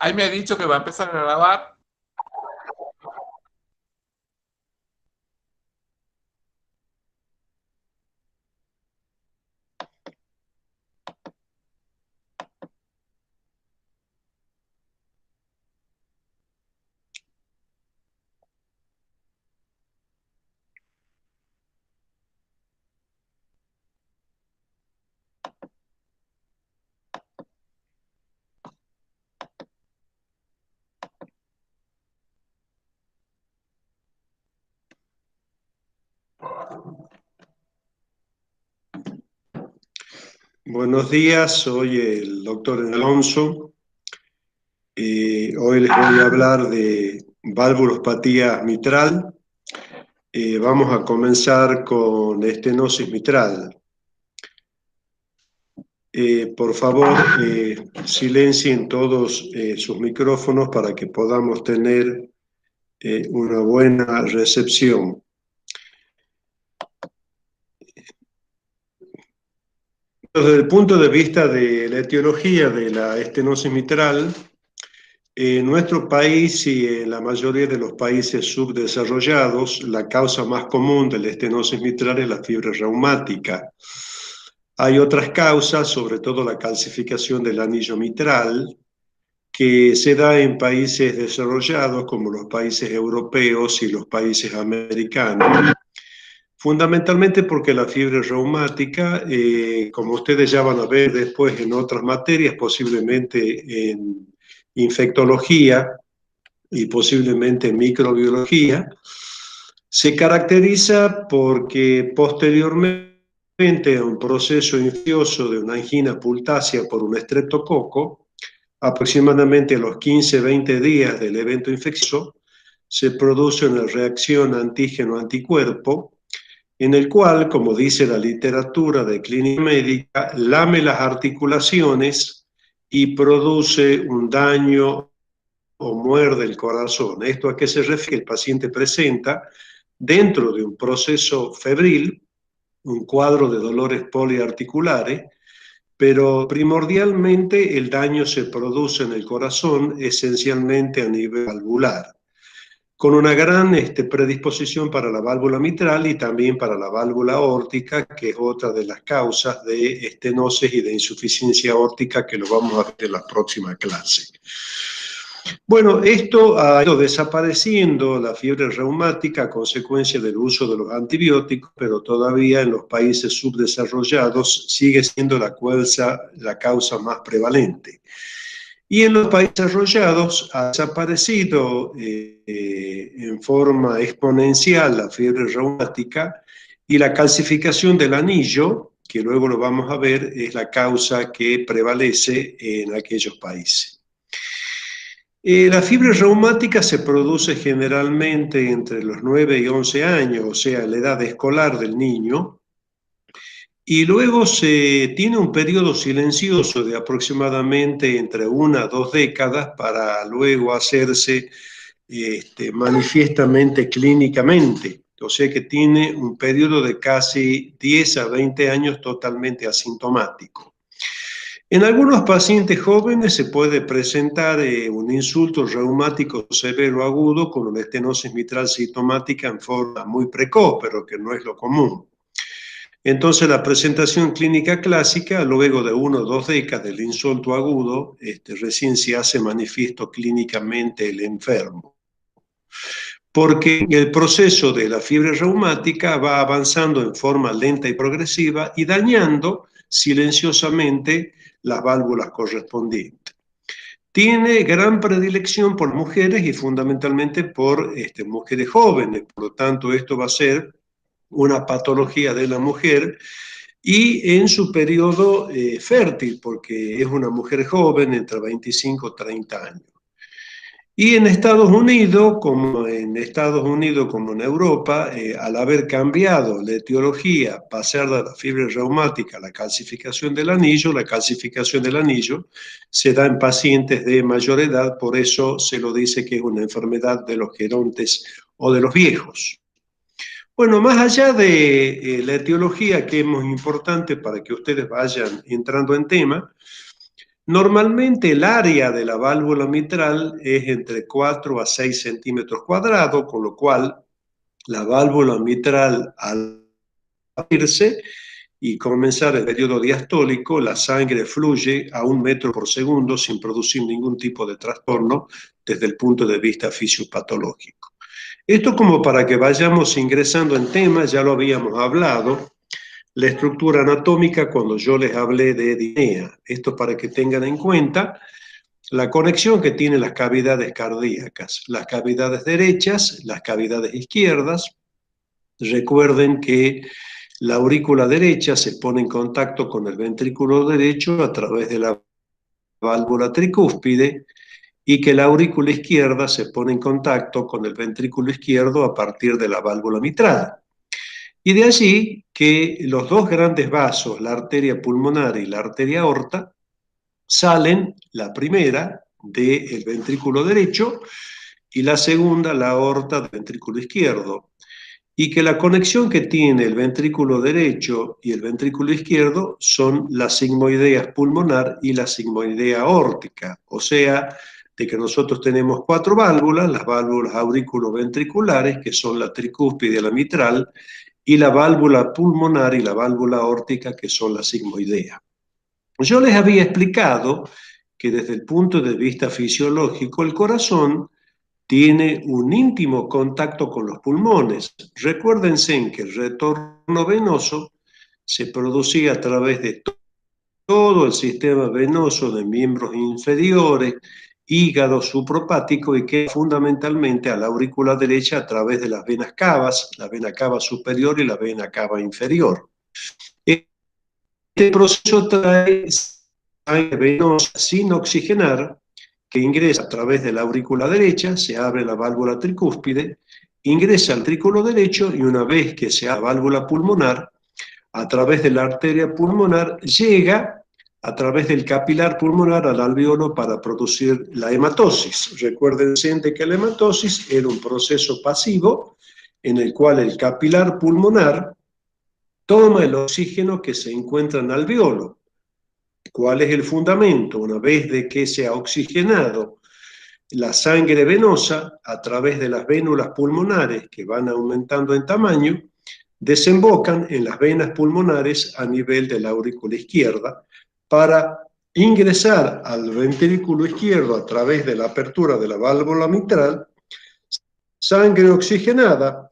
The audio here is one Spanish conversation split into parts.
Ahí me ha dicho que va a empezar a grabar. Buenos días, soy el doctor Alonso. Hoy les voy a hablar de valvulopatía mitral. Vamos a comenzar con estenosis mitral. Por favor, silencien todos sus micrófonos para que podamos tener una buena recepción. Desde el punto de vista de la etiología de la estenosis mitral, en nuestro país y en la mayoría de los países subdesarrollados, la causa más común de la estenosis mitral es la fiebre reumática. Hay otras causas, sobre todo la calcificación del anillo mitral, que se da en países desarrollados como los países europeos y los países americanos. Fundamentalmente porque la fiebre reumática, como ustedes ya van a ver después en otras materias, posiblemente en infectología y posiblemente en microbiología, se caracteriza porque posteriormente a un proceso infeccioso de una angina pultácea por un estreptococo, aproximadamente a los 15-20 días del evento infeccioso, se produce una reacción antígeno-anticuerpo en el cual, como dice la literatura de clínica médica, lame las articulaciones y produce un daño o muerde el corazón. ¿Esto a qué se refiere? El paciente presenta, dentro de un proceso febril, un cuadro de dolores poliarticulares, pero primordialmente el daño se produce en el corazón, esencialmente a nivel valvular, con una gran predisposición para la válvula mitral y también para la válvula aórtica, que es otra de las causas de estenosis y de insuficiencia aórtica que lo vamos a ver en la próxima clase. Bueno, esto ha ido desapareciendo, la fiebre reumática, a consecuencia del uso de los antibióticos, pero todavía en los países subdesarrollados sigue siendo la causa más prevalente. Y en los países desarrollados ha desaparecido en forma exponencial la fiebre reumática y la calcificación del anillo, que luego lo vamos a ver, es la causa que prevalece en aquellos países. La fiebre reumática se produce generalmente entre los 9 y 11 años, o sea, la edad escolar del niño, y luego se tiene un periodo silencioso de aproximadamente entre 1 a 2 décadas para luego hacerse manifiestamente clínicamente. O sea que tiene un periodo de casi 10 a 20 años totalmente asintomático. En algunos pacientes jóvenes se puede presentar un insulto reumático severo agudo con una estenosis mitral sintomática en forma muy precoz, pero que no es lo común. Entonces, la presentación clínica clásica, luego de 1 o 2 décadas del insulto agudo, recién se hace manifiesto clínicamente el enfermo. Porque el proceso de la fiebre reumática va avanzando en forma lenta y progresiva y dañando silenciosamente las válvulas correspondientes. Tiene gran predilección por mujeres y fundamentalmente por mujeres jóvenes, por lo tanto esto va a ser una patología de la mujer y en su periodo fértil, porque es una mujer joven entre 25 y 30 años. Y en Estados Unidos, como en Europa, al haber cambiado la etiología, pasar de la fiebre reumática a la calcificación del anillo se da en pacientes de mayor edad, por eso se lo dice que es una enfermedad de los gerontes o de los viejos. Bueno, más allá de la etiología, que es muy importante para que ustedes vayan entrando en tema, Normalmente el área de la válvula mitral es entre 4 a 6 centímetros cuadrados, con lo cual la válvula mitral al abrirse y comenzar el periodo diastólico, la sangre fluye a 1 metro por segundo sin producir ningún tipo de trastorno desde el punto de vista fisiopatológico. Esto como para que vayamos ingresando en temas, ya lo habíamos hablado, la estructura anatómica cuando yo les hablé de disnea. Esto para que tengan en cuenta la conexión que tienen las cavidades cardíacas, las cavidades derechas, las cavidades izquierdas. Recuerden que la aurícula derecha se pone en contacto con el ventrículo derecho a través de la válvula tricúspide y que la aurícula izquierda se pone en contacto con el ventrículo izquierdo a partir de la válvula mitral. Y de allí que los dos grandes vasos, la arteria pulmonar y la arteria aorta, salen, la primera del ventrículo derecho y la segunda, la aorta del ventrículo izquierdo. Y que la conexión que tiene el ventrículo derecho y el ventrículo izquierdo son la sigmoidea pulmonar y la sigmoidea aórtica. O sea, de que nosotros tenemos 4 válvulas, las válvulas auriculoventriculares, que son la tricúspide y la mitral, y la válvula pulmonar y la válvula aórtica, que son la sigmoidea. Yo les había explicado que desde el punto de vista fisiológico, el corazón tiene un íntimo contacto con los pulmones. Recuérdense en que el retorno venoso se producía a través de todo el sistema venoso de miembros inferiores, hígado supropático y que fundamentalmente a la aurícula derecha a través de las venas cavas, la vena cava superior y la vena cava inferior. Este proceso trae sangre venosa sin oxigenar que ingresa a través de la aurícula derecha, se abre la válvula tricúspide, ingresa al ventrículo derecho y una vez que se abre la válvula pulmonar, a través de la arteria pulmonar, llega a través del capilar pulmonar al alveolo para producir la hematosis. Recuérdense de que la hematosis era un proceso pasivo en el cual el capilar pulmonar toma el oxígeno que se encuentra en el alveolo. ¿Cuál es el fundamento? Una vez de que se ha oxigenado la sangre venosa a través de las vénulas pulmonares que van aumentando en tamaño, desembocan en las venas pulmonares a nivel de la aurícula izquierda para ingresar al ventrículo izquierdo a través de la apertura de la válvula mitral, sangre oxigenada.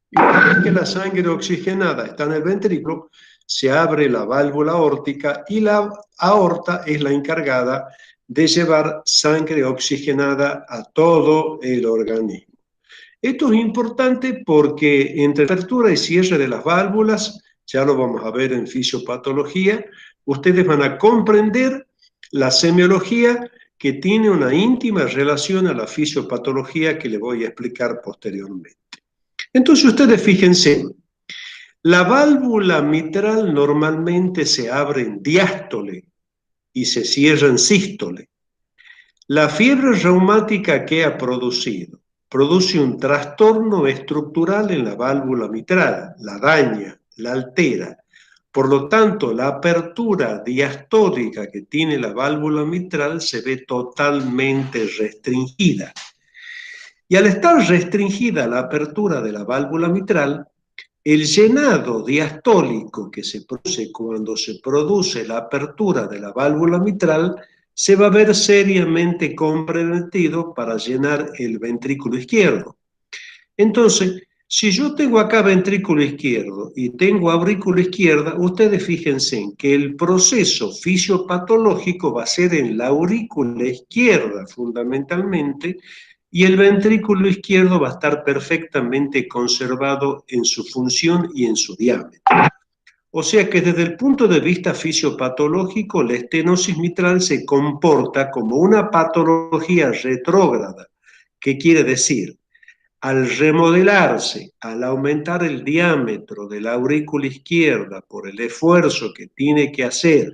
Y una vez que la sangre oxigenada está en el ventrículo, se abre la válvula aórtica y la aorta es la encargada de llevar sangre oxigenada a todo el organismo. Esto es importante porque entre apertura y cierre de las válvulas, ya lo vamos a ver en fisiopatología, ustedes van a comprender la semiología que tiene una íntima relación a la fisiopatología que les voy a explicar posteriormente. Entonces ustedes fíjense, la válvula mitral normalmente se abre en diástole y se cierra en sístole. La fiebre reumática que ha producido produce un trastorno estructural en la válvula mitral, la daña, la altera. Por lo tanto, la apertura diastólica que tiene la válvula mitral se ve totalmente restringida. Y al estar restringida la apertura de la válvula mitral, el llenado diastólico que se produce cuando se produce la apertura de la válvula mitral se va a ver seriamente comprometido para llenar el ventrículo izquierdo. Entonces, si yo tengo acá ventrículo izquierdo y tengo aurícula izquierda, ustedes fíjense en que el proceso fisiopatológico va a ser en la aurícula izquierda fundamentalmente, y el ventrículo izquierdo va a estar perfectamente conservado en su función y en su diámetro. O sea que desde el punto de vista fisiopatológico, la estenosis mitral se comporta como una patología retrógrada. ¿Qué quiere decir? Al remodelarse, al aumentar el diámetro de la aurícula izquierda por el esfuerzo que tiene que hacer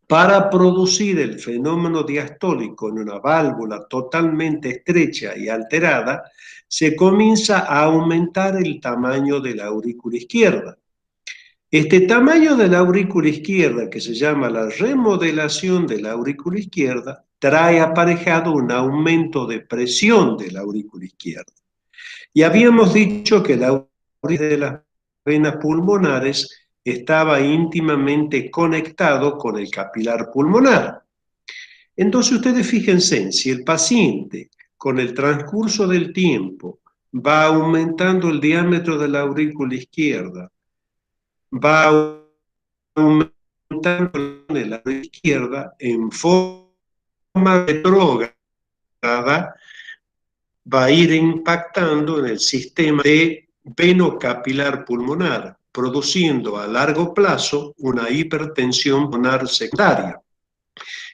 para producir el fenómeno diastólico en una válvula totalmente estrecha y alterada, se comienza a aumentar el tamaño de la aurícula izquierda. Este tamaño de la aurícula izquierda, que se llama la remodelación de la aurícula izquierda, trae aparejado un aumento de presión de la aurícula izquierda. Y habíamos dicho que la aurícula de las venas pulmonares estaba íntimamente conectado con el capilar pulmonar. Entonces ustedes fíjense, si el paciente con el transcurso del tiempo va aumentando el diámetro de la aurícula izquierda, va aumentando la aurícula izquierda en forma retrógrada, va a ir impactando en el sistema de venocapilar pulmonar, produciendo a largo plazo una hipertensión pulmonar secundaria.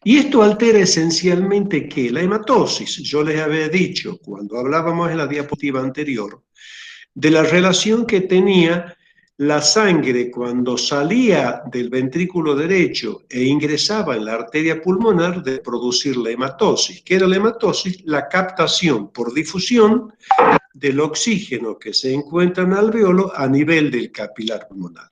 Y esto altera esencialmente que la hematosis, yo les había dicho cuando hablábamos en la diapositiva anterior, de la relación que tenía la sangre cuando salía del ventrículo derecho e ingresaba en la arteria pulmonar de producir la hematosis. ¿Qué era la hematosis? La captación por difusión del oxígeno que se encuentra en el alveolo a nivel del capilar pulmonar.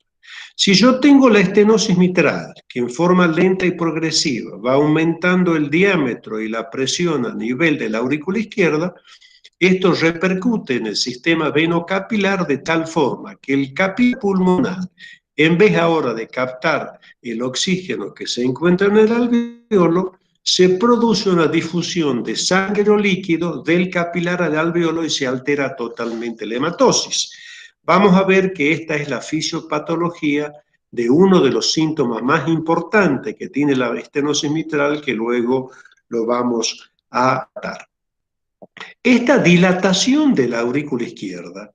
Si yo tengo la estenosis mitral, que en forma lenta y progresiva va aumentando el diámetro y la presión a nivel de la aurícula izquierda, esto repercute en el sistema venocapilar de tal forma que el capilar pulmonar, en vez ahora de captar el oxígeno que se encuentra en el alveolo, se produce una difusión de sangre o líquido del capilar al alveolo y se altera totalmente la hematosis. Vamos a ver que esta es la fisiopatología de uno de los síntomas más importantes que tiene la estenosis mitral, que luego lo vamos a dar. Esta dilatación de la aurícula izquierda,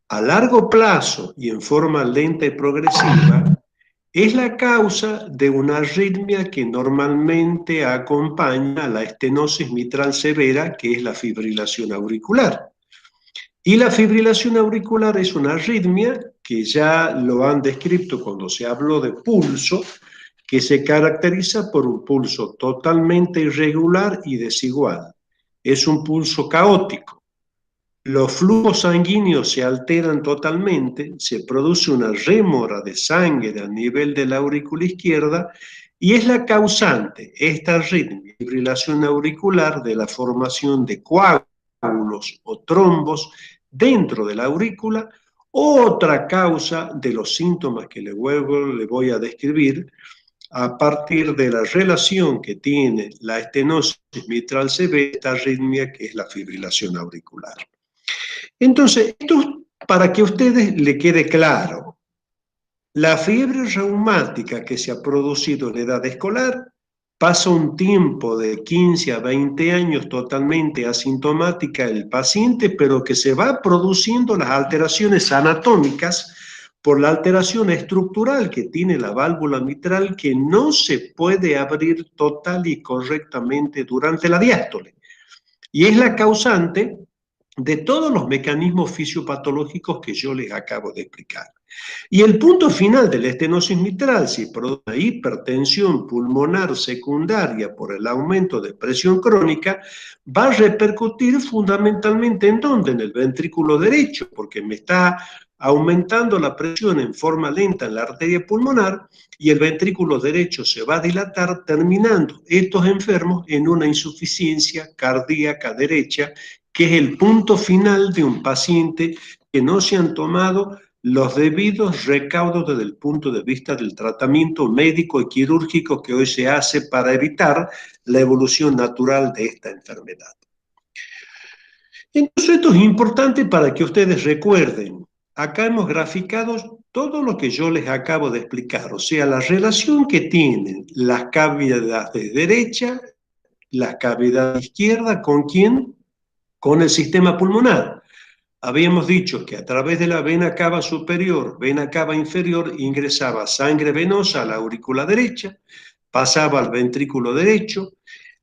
a largo plazo y en forma lenta y progresiva, es la causa de una arritmia que normalmente acompaña a la estenosis mitral severa, que es la fibrilación auricular. Y la fibrilación auricular es una arritmia que ya lo han descrito cuando se habló de pulso, que se caracteriza por un pulso totalmente irregular y desigual. Es un pulso caótico. Los flujos sanguíneos se alteran totalmente, se produce una rémora de sangre a nivel de la aurícula izquierda y es la causante, esta arritmia, fibrilación auricular, de la formación de coágulos o trombos dentro de la aurícula. Otra causa de los síntomas que luego le voy a describir a partir de la relación que tiene la estenosis mitral severa, esta arritmia que es la fibrilación auricular. Entonces, esto para que a ustedes le quede claro, la fiebre reumática que se ha producido en edad escolar pasa un tiempo de 15 a 20 años totalmente asintomática el paciente, pero que se va produciendo las alteraciones anatómicas por la alteración estructural que tiene la válvula mitral, que no se puede abrir total y correctamente durante la diástole. Y es la causante de todos los mecanismos fisiopatológicos que yo les acabo de explicar. Y el punto final de la estenosis mitral, si produce una hipertensión pulmonar secundaria por el aumento de presión crónica, va a repercutir fundamentalmente ¿en dónde? En el ventrículo derecho, porque me está aumentando la presión en forma lenta en la arteria pulmonar y el ventrículo derecho se va a dilatar, terminando estos enfermos en una insuficiencia cardíaca derecha, que es el punto final de un paciente que no se han tomado los debidos recaudos desde el punto de vista del tratamiento médico y quirúrgico que hoy se hace para evitar la evolución natural de esta enfermedad. Entonces esto es importante para que ustedes recuerden. Acá hemos graficado todo lo que yo les acabo de explicar, o sea, la relación que tienen las cavidades derecha, las cavidades izquierda, ¿con quién? Con el sistema pulmonar. Habíamos dicho que a través de la vena cava superior, vena cava inferior, ingresaba sangre venosa a la aurícula derecha, pasaba al ventrículo derecho,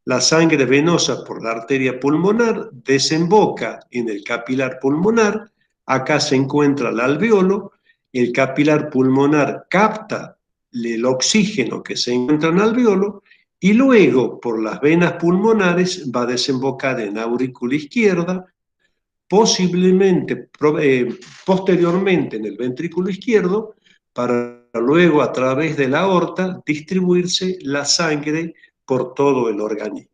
la sangre venosa por la arteria pulmonar desemboca en el capilar pulmonar, acá se encuentra el alveolo, el capilar pulmonar capta el oxígeno que se encuentra en el alveolo y luego por las venas pulmonares va a desembocar en aurícula izquierda, posiblemente posteriormente en el ventrículo izquierdo, para luego a través de la aorta distribuirse la sangre por todo el organismo.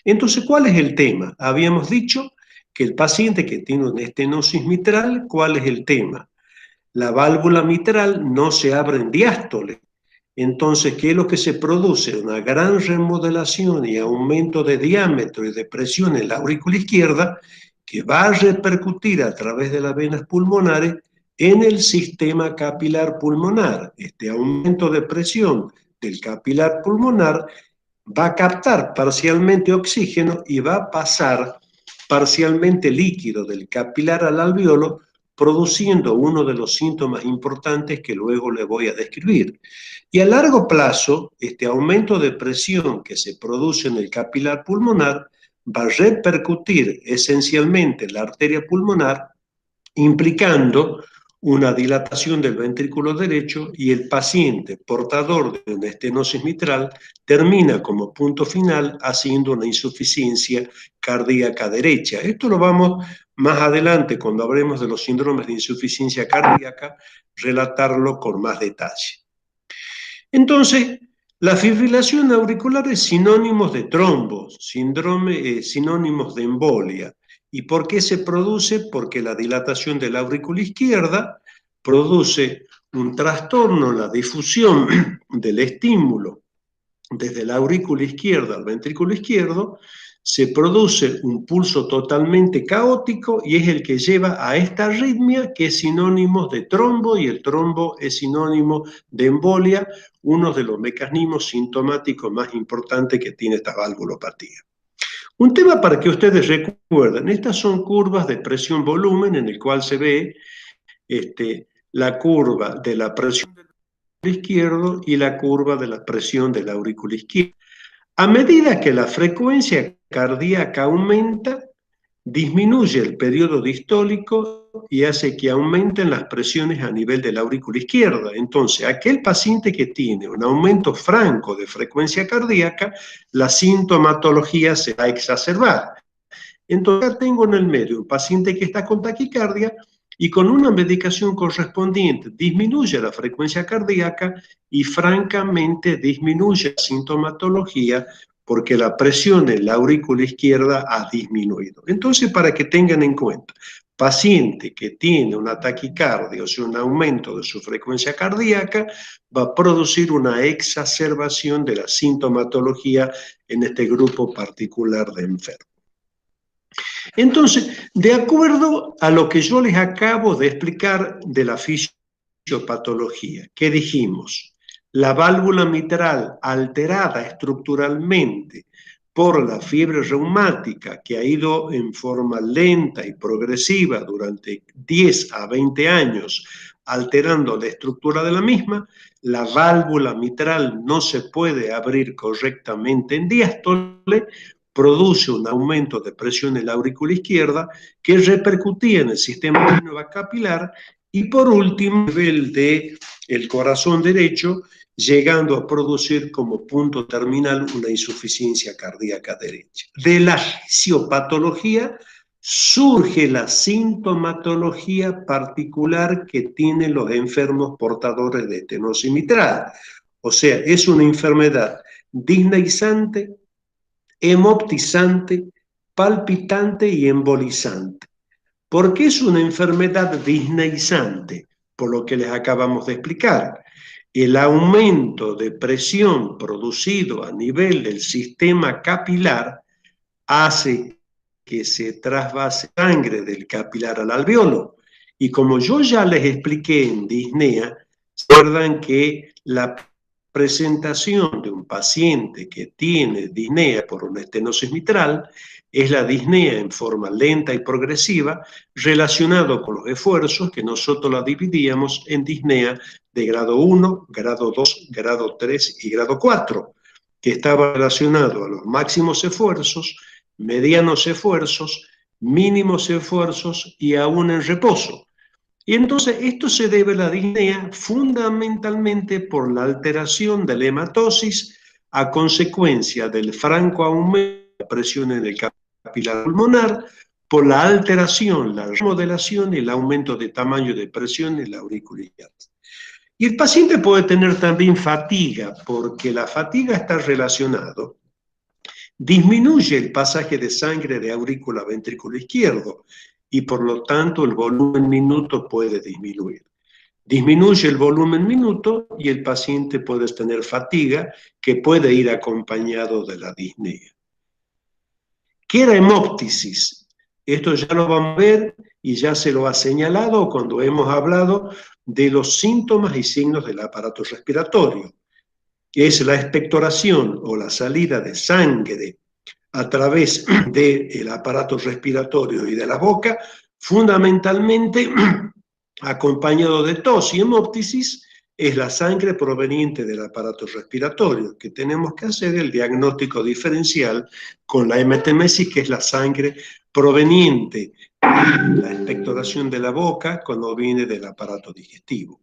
Entonces, ¿cuál es el tema? Habíamos dicho que el paciente que tiene una estenosis mitral, ¿cuál es el tema? La válvula mitral no se abre en diástole. Entonces, ¿qué es lo que se produce? Una gran remodelación y aumento de diámetro y de presión en la aurícula izquierda que va a repercutir a través de las venas pulmonares en el sistema capilar pulmonar. Este aumento de presión del capilar pulmonar va a captar parcialmente oxígeno y va a pasar parcialmente líquido del capilar al alveolo, produciendo uno de los síntomas importantes que luego le voy a describir. Y a largo plazo, este aumento de presión que se produce en el capilar pulmonar va a repercutir esencialmente en la arteria pulmonar, implicando una dilatación del ventrículo derecho, y el paciente portador de una estenosis mitral termina como punto final haciendo una insuficiencia cardíaca derecha. Esto lo vamos más adelante, cuando hablemos de los síndromes de insuficiencia cardíaca, relatarlo con más detalle. Entonces, la fibrilación auricular es sinónimo de trombos, sinónimos de embolia. ¿Y por qué se produce? Porque la dilatación de la aurícula izquierda produce un trastorno en la difusión del estímulo desde la aurícula izquierda al ventrículo izquierdo, se produce un pulso totalmente caótico y es el que lleva a esta arritmia, que es sinónimo de trombo, y el trombo es sinónimo de embolia, uno de los mecanismos sintomáticos más importantes que tiene esta valvulopatía. Un tema para que ustedes recuerden: estas son curvas de presión-volumen en el cual se ve la curva de la presión del aurículo izquierdo y la curva de la presión de la aurícula izquierda. A medida que la frecuencia cardíaca aumenta, disminuye el periodo distólico y hace que aumenten las presiones a nivel de la aurícula izquierda. Entonces, aquel paciente que tiene un aumento franco de frecuencia cardíaca, la sintomatología se va a exacerbar. Entonces, acá tengo en el medio un paciente que está con taquicardia y con una medicación correspondiente disminuye la frecuencia cardíaca y francamente disminuye la sintomatología, porque la presión en la aurícula izquierda ha disminuido. Entonces, para que tengan en cuenta, paciente que tiene una taquicardia, o sea, un aumento de su frecuencia cardíaca, va a producir una exacerbación de la sintomatología en este grupo particular de enfermos. Entonces, de acuerdo a lo que yo les acabo de explicar de la fisiopatología, ¿qué dijimos? La válvula mitral alterada estructuralmente por la fiebre reumática, que ha ido en forma lenta y progresiva durante 10 a 20 años, alterando la estructura de la misma, la válvula mitral no se puede abrir correctamente en diástole, produce un aumento de presión en la aurícula izquierda que repercutía en el sistema capilar, y por último, a nivel del corazón derecho, llegando a producir como punto terminal una insuficiencia cardíaca derecha. De la fisiopatología surge la sintomatología particular que tienen los enfermos portadores de estenosis mitral. O sea, es una enfermedad disneizante, hemoptizante, palpitante y embolizante. ¿Por qué es una enfermedad disneizante? Por lo que les acabamos de explicar. El aumento de presión producido a nivel del sistema capilar hace que se trasvase sangre del capilar al alveolo. Y como yo ya les expliqué en disnea, recuerdan que la presentación de un paciente que tiene disnea por una estenosis mitral es la disnea en forma lenta y progresiva, relacionado con los esfuerzos, que nosotros la dividíamos en disnea de grado 1, grado 2, grado 3 y grado 4, que estaba relacionado a los máximos esfuerzos, medianos esfuerzos, mínimos esfuerzos y aún en reposo. Y entonces esto se debe a la disnea fundamentalmente por la alteración de la hematosis a consecuencia del franco aumento de la presión en el capilar pulmonar, por la alteración, la remodelación y el aumento de tamaño de presión en la aurícula izquierda. Y el paciente puede tener también fatiga, porque la fatiga está relacionado, disminuye el pasaje de sangre de aurícula a ventrículo izquierdo y por lo tanto el volumen minuto puede disminuir. Disminuye el volumen minuto y el paciente puede tener fatiga que puede ir acompañado de la disnea. ¿Qué era hemóptisis? Esto ya lo vamos a ver y ya se lo ha señalado cuando hemos hablado de los síntomas y signos del aparato respiratorio. Es la expectoración o la salida de sangre a través del aparato respiratorio y de la boca, fundamentalmente acompañado de tos, y hemóptisis es la sangre proveniente del aparato respiratorio, que tenemos que hacer el diagnóstico diferencial con la hemetemesis, que es la sangre proveniente de la expectoración de la boca cuando viene del aparato digestivo.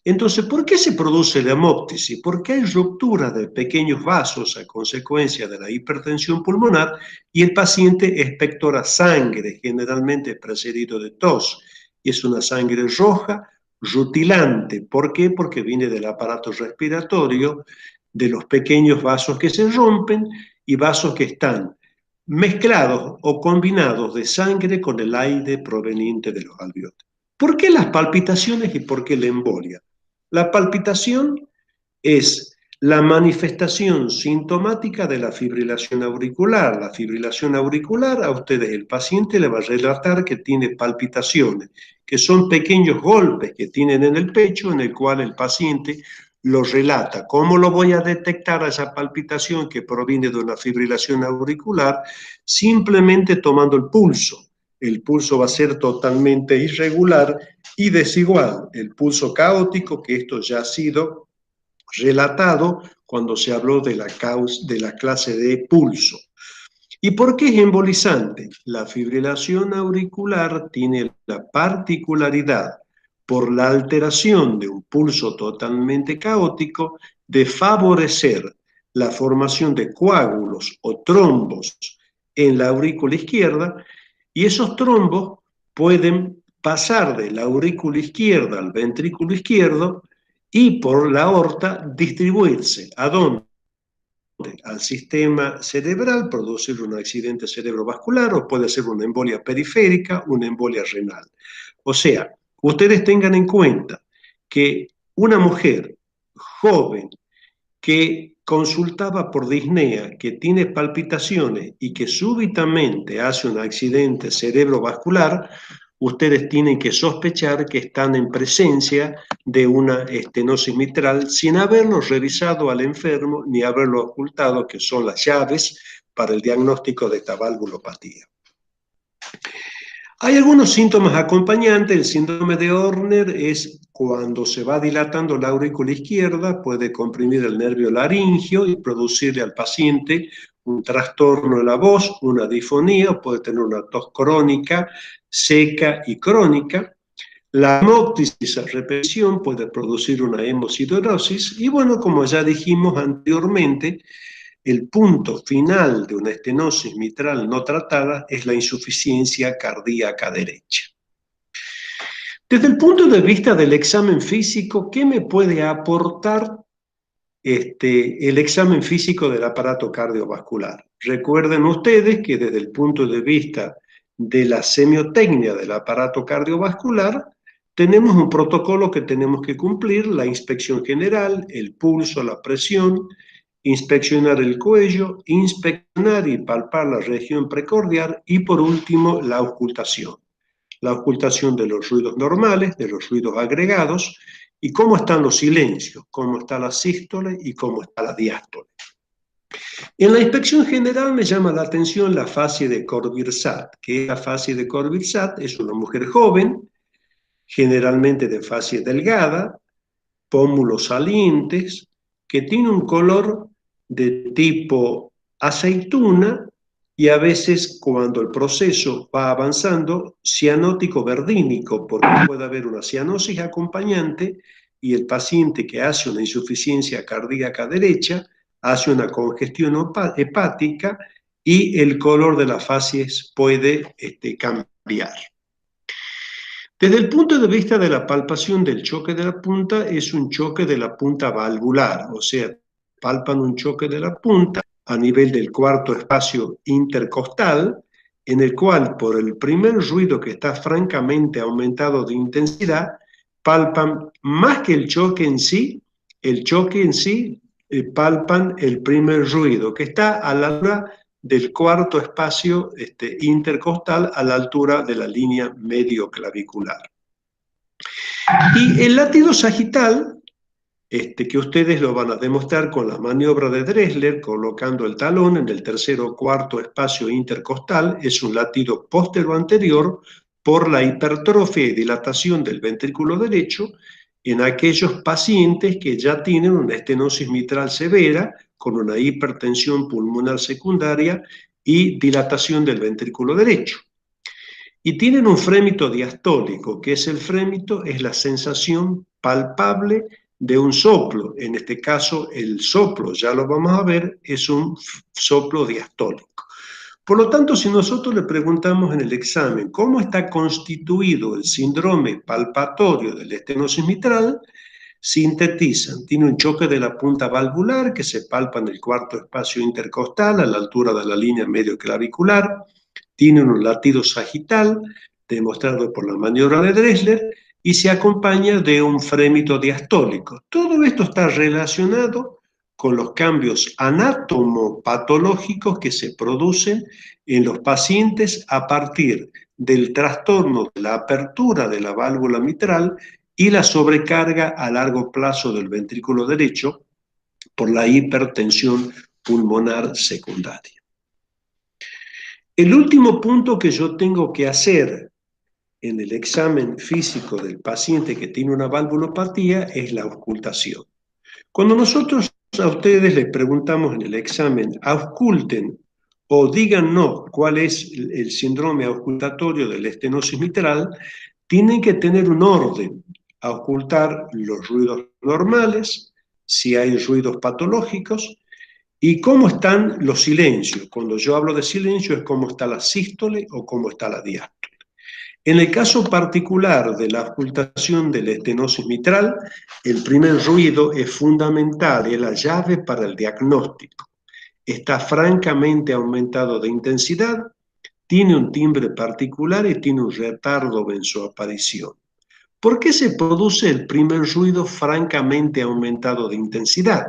Entonces, ¿por qué se produce la hemóptisis? Porque hay ruptura de pequeños vasos a consecuencia de la hipertensión pulmonar y el paciente expectora sangre, generalmente precedido de tos. Y es una sangre roja, rutilante. ¿Por qué? Porque viene del aparato respiratorio, de los pequeños vasos que se rompen y vasos que están mezclados o combinados de sangre con el aire proveniente de los alveolos. ¿Por qué las palpitaciones y por qué la embolia? La palpitación es la manifestación sintomática de la fibrilación auricular. La fibrilación auricular, a ustedes el paciente le va a relatar que tiene palpitaciones, que son pequeños golpes que tienen en el pecho en el cual el paciente lo relata. ¿Cómo lo voy a detectar a esa palpitación que proviene de una fibrilación auricular? Simplemente tomando el pulso. El pulso va a ser totalmente irregular y desigual. El pulso caótico, que esto ya ha sido relatado cuando se habló de la clase de pulso. ¿Y por qué es embolizante? La fibrilación auricular tiene la particularidad, por la alteración de un pulso totalmente caótico, de favorecer la formación de coágulos o trombos en la aurícula izquierda, y esos trombos pueden pasar de la aurícula izquierda al ventrículo izquierdo y por la aorta distribuirse. ¿A dónde? Al sistema cerebral, producir un accidente cerebrovascular o puede ser una embolia periférica, una embolia renal. O sea, ustedes tengan en cuenta que una mujer joven que consultaba por disnea, que tiene palpitaciones y que súbitamente hace un accidente cerebrovascular, ustedes tienen que sospechar que están en presencia de una estenosis mitral sin haberlo revisado al enfermo ni haberlo ocultado, que son las llaves para el diagnóstico de esta valvulopatía. Hay algunos síntomas acompañantes. El síndrome de Horner es cuando se va dilatando la aurícula izquierda, puede comprimir el nervio laringio y producirle al paciente un trastorno de la voz, una disfonía, puede tener una tos crónica, seca y crónica. La hemóptisis a repetición puede producir una hemosiderosis y bueno, como ya dijimos anteriormente, el punto final de una estenosis mitral no tratada es la insuficiencia cardíaca derecha. Desde el punto de vista del examen físico, ¿qué me puede aportar el examen físico del aparato cardiovascular? Recuerden ustedes que desde el punto de vista de la semiotecnia del aparato cardiovascular, tenemos un protocolo que tenemos que cumplir: la inspección general, el pulso, la presión, inspeccionar el cuello, inspeccionar y palpar la región precordial y por último la auscultación. La auscultación de los ruidos normales, de los ruidos agregados y cómo están los silencios, cómo está la sístole y cómo está la diástole. En la inspección general me llama la atención la fascia de Corvirsat. ¿Qué es la fascia de Corvirsat? Es una mujer joven, generalmente de fascia delgada, pómulos salientes, que tiene un color de tipo aceituna y a veces cuando el proceso va avanzando, cianótico verdínico, porque puede haber una cianosis acompañante y el paciente que hace una insuficiencia cardíaca derecha hace una congestión hepática y el color de las facies puede cambiar. Desde el punto de vista de la palpación del choque de la punta, es un choque de la punta valvular, o sea, palpan un choque de la punta a nivel del cuarto espacio intercostal, en el cual por el primer ruido que está francamente aumentado de intensidad, palpan más que el choque en sí, palpan el primer ruido que está a la altura del cuarto espacio intercostal a la altura de la línea medioclavicular. Y el latido sagital, que ustedes lo van a demostrar con la maniobra de Dressler, colocando el talón en el tercer o cuarto espacio intercostal, es un latido postero-anterior por la hipertrofia y dilatación del ventrículo derecho en aquellos pacientes que ya tienen una estenosis mitral severa, con una hipertensión pulmonar secundaria y dilatación del ventrículo derecho. Y tienen un frémito diastólico, que es el frémito, es la sensación palpable de un soplo. En este caso, el soplo, ya lo vamos a ver, es un soplo diastólico. Por lo tanto, si nosotros le preguntamos en el examen cómo está constituido el síndrome palpatorio de la estenosis mitral, sintetizan, tiene un choque de la punta valvular que se palpa en el cuarto espacio intercostal a la altura de la línea medioclavicular, tiene un latido sagital demostrado por la maniobra de Dressler y se acompaña de un frémito diastólico. Todo esto está relacionado con los cambios anatomopatológicos que se producen en los pacientes a partir del trastorno de la apertura de la válvula mitral y la sobrecarga a largo plazo del ventrículo derecho por la hipertensión pulmonar secundaria. El último punto que yo tengo que hacer en el examen físico del paciente que tiene una valvulopatía es la auscultación. Cuando nosotros a ustedes les preguntamos en el examen, ausculten o díganos cuál es el síndrome auscultatorio de la estenosis mitral, tienen que tener un orden, auscultar los ruidos normales, si hay ruidos patológicos, y cómo están los silencios. Cuando yo hablo de silencio es cómo está la sístole o cómo está la diástole. En el caso particular de la auscultación de la estenosis mitral, el primer ruido es fundamental, es la llave para el diagnóstico. Está francamente aumentado de intensidad, tiene un timbre particular y tiene un retardo en su aparición. ¿Por qué se produce el primer ruido francamente aumentado de intensidad?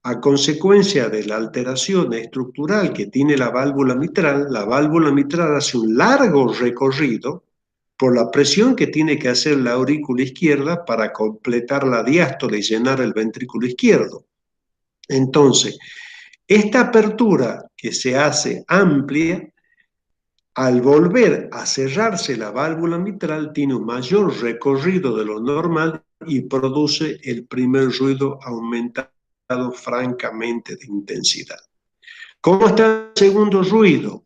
A consecuencia de la alteración estructural que tiene la válvula mitral hace un largo recorrido por la presión que tiene que hacer la aurícula izquierda para completar la diástole y llenar el ventrículo izquierdo. Entonces, esta apertura que se hace amplia, al volver a cerrarse la válvula mitral, tiene un mayor recorrido de lo normal y produce el primer ruido aumentado francamente de intensidad. ¿Cómo está el segundo ruido?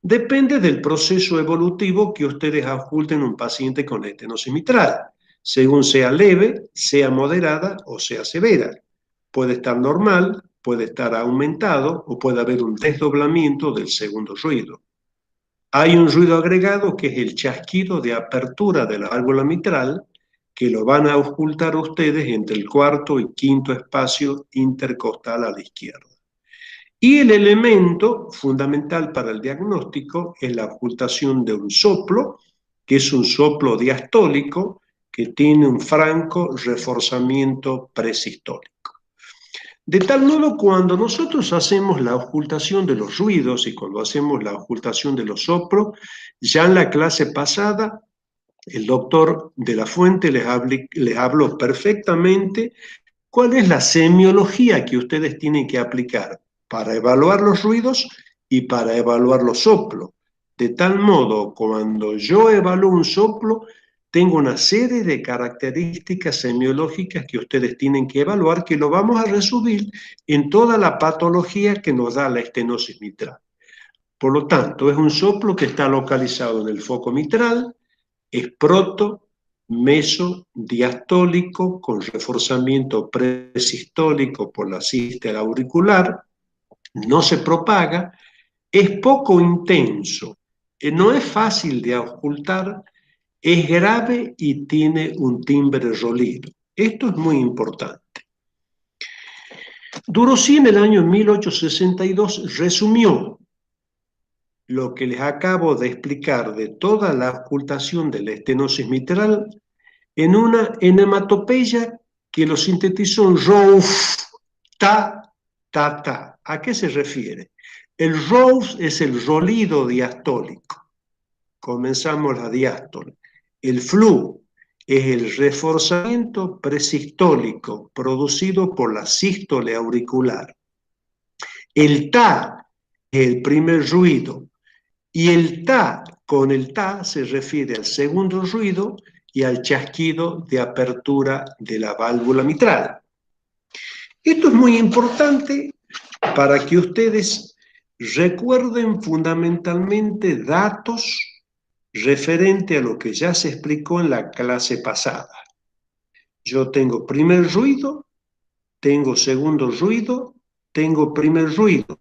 Depende del proceso evolutivo que ustedes ausculten en un paciente con estenosis mitral, según sea leve, sea moderada o sea severa. Puede estar normal, puede estar aumentado o puede haber un desdoblamiento del segundo ruido. Hay un ruido agregado que es el chasquido de apertura de la válvula mitral, que lo van a auscultar ustedes entre el cuarto y quinto espacio intercostal a la izquierda. Y el elemento fundamental para el diagnóstico es la auscultación de un soplo, que es un soplo diastólico, que tiene un franco reforzamiento presistólico. De tal modo, cuando nosotros hacemos la auscultación de los ruidos y cuando hacemos la auscultación de los soplos, ya en la clase pasada, el doctor de la Fuente les habló perfectamente cuál es la semiología que ustedes tienen que aplicar para evaluar los ruidos y para evaluar los soplos. De tal modo, cuando yo evalúo un soplo, tengo una serie de características semiológicas que ustedes tienen que evaluar, que lo vamos a resumir en toda la patología que nos da la estenosis mitral. Por lo tanto, es un soplo que está localizado en el foco mitral, es proto, meso, diastólico, con reforzamiento presistólico por la sístole auricular, no se propaga, es poco intenso, no es fácil de auscultar Es grave y tiene un timbre rolido. Esto es muy importante. Durosí en el año 1862 resumió lo que les acabo de explicar de toda la ocultación de la estenosis mitral en una enematopeya que lo sintetizó en ROUF, ta, ta, ta. ¿A qué se refiere? El ROUF es el rolido diastólico. Comenzamos la diástole. El flu es el reforzamiento presistólico producido por la sístole auricular. El ta es el primer ruido y el ta, con el ta se refiere al segundo ruido y al chasquido de apertura de la válvula mitral. Esto es muy importante para que ustedes recuerden fundamentalmente datos referente a lo que ya se explicó en la clase pasada. Yo tengo primer ruido, tengo segundo ruido, tengo primer ruido.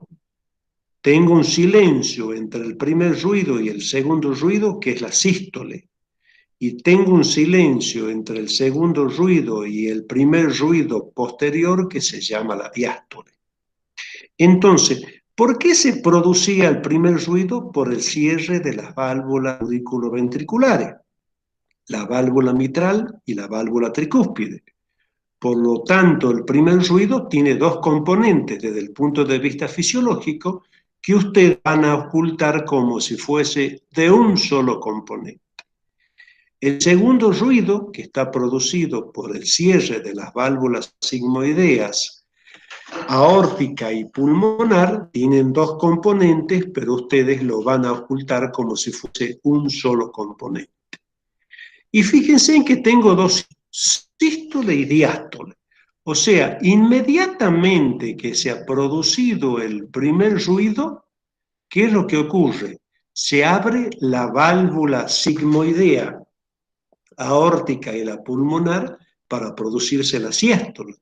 Tengo un silencio entre el primer ruido y el segundo ruido, que es la sístole. Y tengo un silencio entre el segundo ruido y el primer ruido posterior, que se llama la diástole. Entonces, ¿por qué se producía el primer ruido? Por el cierre de las válvulas auriculoventriculares, la válvula mitral y la válvula tricúspide. Por lo tanto, el primer ruido tiene dos componentes desde el punto de vista fisiológico que ustedes van a ocultar como si fuese de un solo componente. El segundo ruido, que está producido por el cierre de las válvulas sigmoideas, aórtica y pulmonar, tienen dos componentes, pero ustedes lo van a ocultar como si fuese un solo componente. Y fíjense en que tengo dos, sístole y diástole. O sea, inmediatamente que se ha producido el primer ruido, ¿qué es lo que ocurre? Se abre la válvula sigmoidea, aórtica y la pulmonar para producirse la diástole.